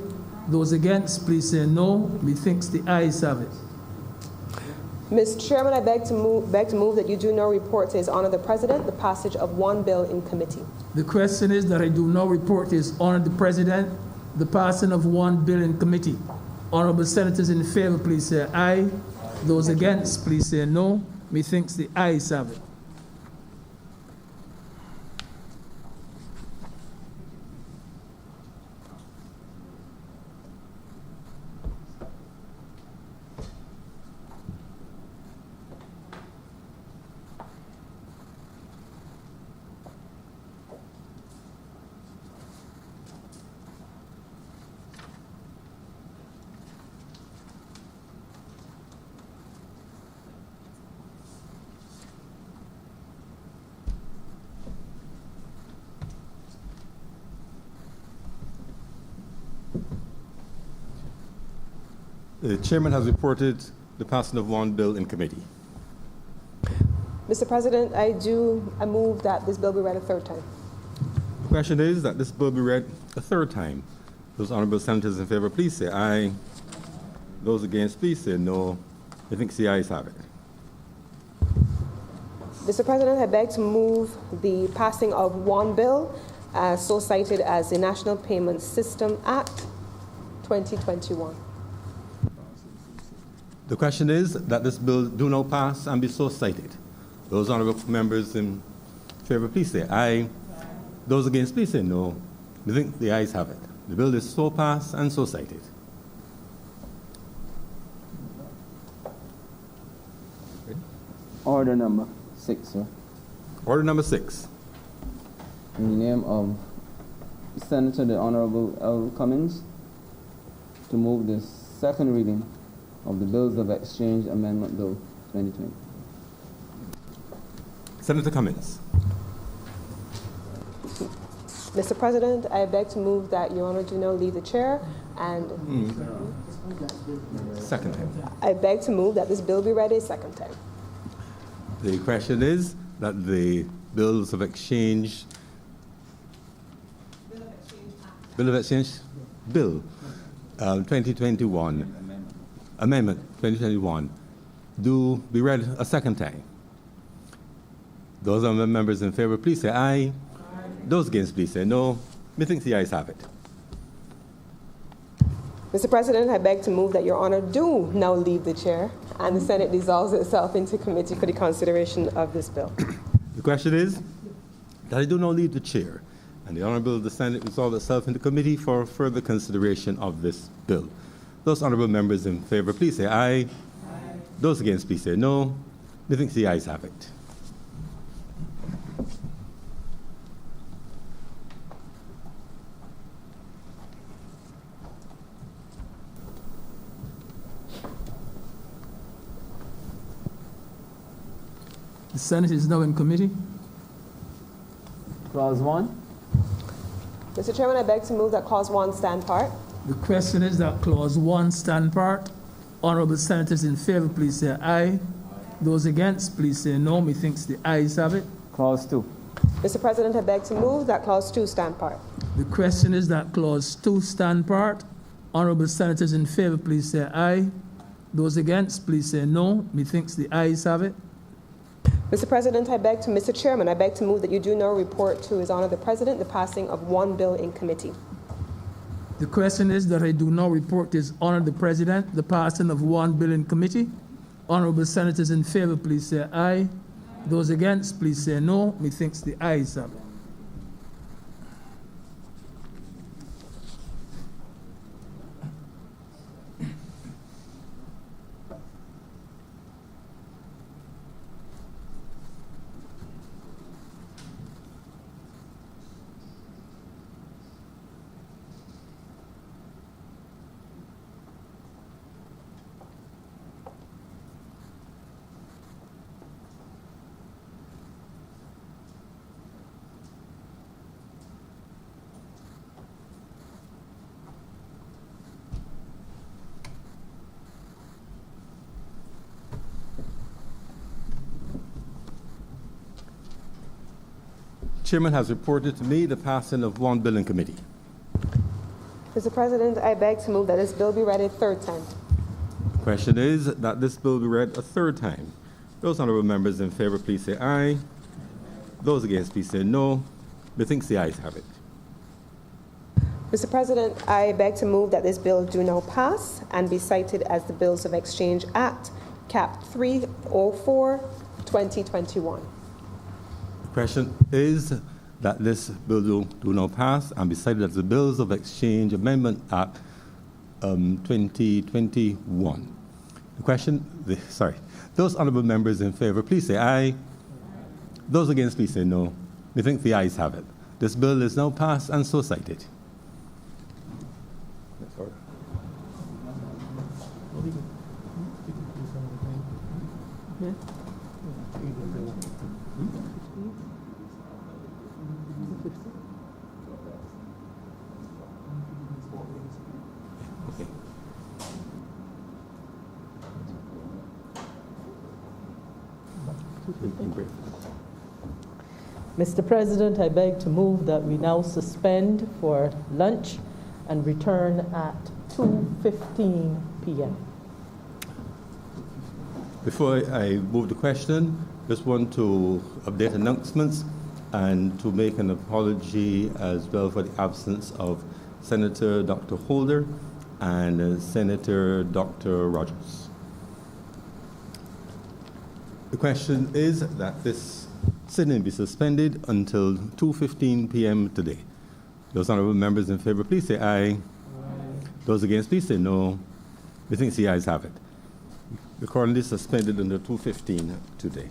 Those against, please say no. Methinks the ayes have it. Mr. Chairman, I beg to move that you do no report to His Honor the President the passage of one bill in committee. The question is that I do not report to His Honor the President the passing of one bill in committee. Honorable senators in favor, please say aye. Those against, please say no. Methinks the ayes have it. The chairman has reported the passing of one bill in committee. Mr. President, I move that this bill be read a third time. The question is that this bill be read a third time. Those honorable senators in favor, please say aye. Those against, please say no. I think the ayes have it. Mr. President, I beg to move the passing of one bill so cited as the National Payment System Act 2021. The question is that this bill do now pass and be so cited. Those honorable members in favor, please say aye. Those against, please say no. I think the ayes have it. The bill is so passed and so cited. Order number 6, sir. Order number 6. In the name of Senator the Honorable L. Cummins, to move the second reading of the Bills of Exchange Amendment Bill 2020. Senator Cummins. Mr. President, I beg to move that Your Honor do now leave the chair and Second time. I beg to move that this bill be read a second time. The question is that the Bills of Exchange Bill 2021 Amendment 2021 do be read a second time. Those are members in favor, please say aye. Those against, please say no. Methinks the ayes have it. Mr. President, I beg to move that Your Honor do now leave the chair and the Senate dissolves itself into committee for the consideration of this bill. The question is that I do not leave the chair, and the Honorable the Senate resolve itself into committee for further consideration of this bill. Those honorable members in favor, please say aye. Those against, please say no. Methinks the ayes have it. The Senate is now in committee. Clause 1. Mr. Chairman, I beg to move that Clause 1 stand part. The question is that Clause 1 stand part. Honorable senators in favor, please say aye. Those against, please say no. Methinks the ayes have it. Clause 2. Mr. President, I beg to move that Clause 2 stand part. The question is that Clause 2 stand part. Honorable senators in favor, please say aye. Those against, please say no. Methinks the ayes have it. Mr. President, Mr. Chairman, I beg to move that you do now report to His Honor the President the passing of one bill in committee. The question is that I do not report to His Honor the President the passing of one bill in committee. Honorable senators in favor, please say aye. Those against, please say no. Methinks the ayes have it. Chairman has reported to me the passing of one bill in committee. Mr. President, I beg to move that this bill be read a third time. The question is that this bill be read a third time. Those honourable members in favour, please say aye. Those against, please say no. Methinks the ayes have it. Mr. President, I beg to move that this bill do now pass and be cited as the Bills of Exchange Act, Cap 304, 2021. The question is that this bill do now pass and be cited as the Bills of Exchange Amendment Act 2021. The question, those honourable members in favour, please say aye. Those against, please say no. Methinks the ayes have it. This bill is now passed and so cited. Mr. President, I beg to move that we now suspend for lunch and return at 2:15 p.m. Before I move the question, just want to update announcements and to make an apology as well for the absence of Senator Dr. Holder and Senator Dr. Rogers. The question is that this sitting be suspended until 2:15 p.m. today. Those honourable members in favour, please say aye. Those against, please say no. Methinks the ayes have it. Accordingly suspended until 2:15 today.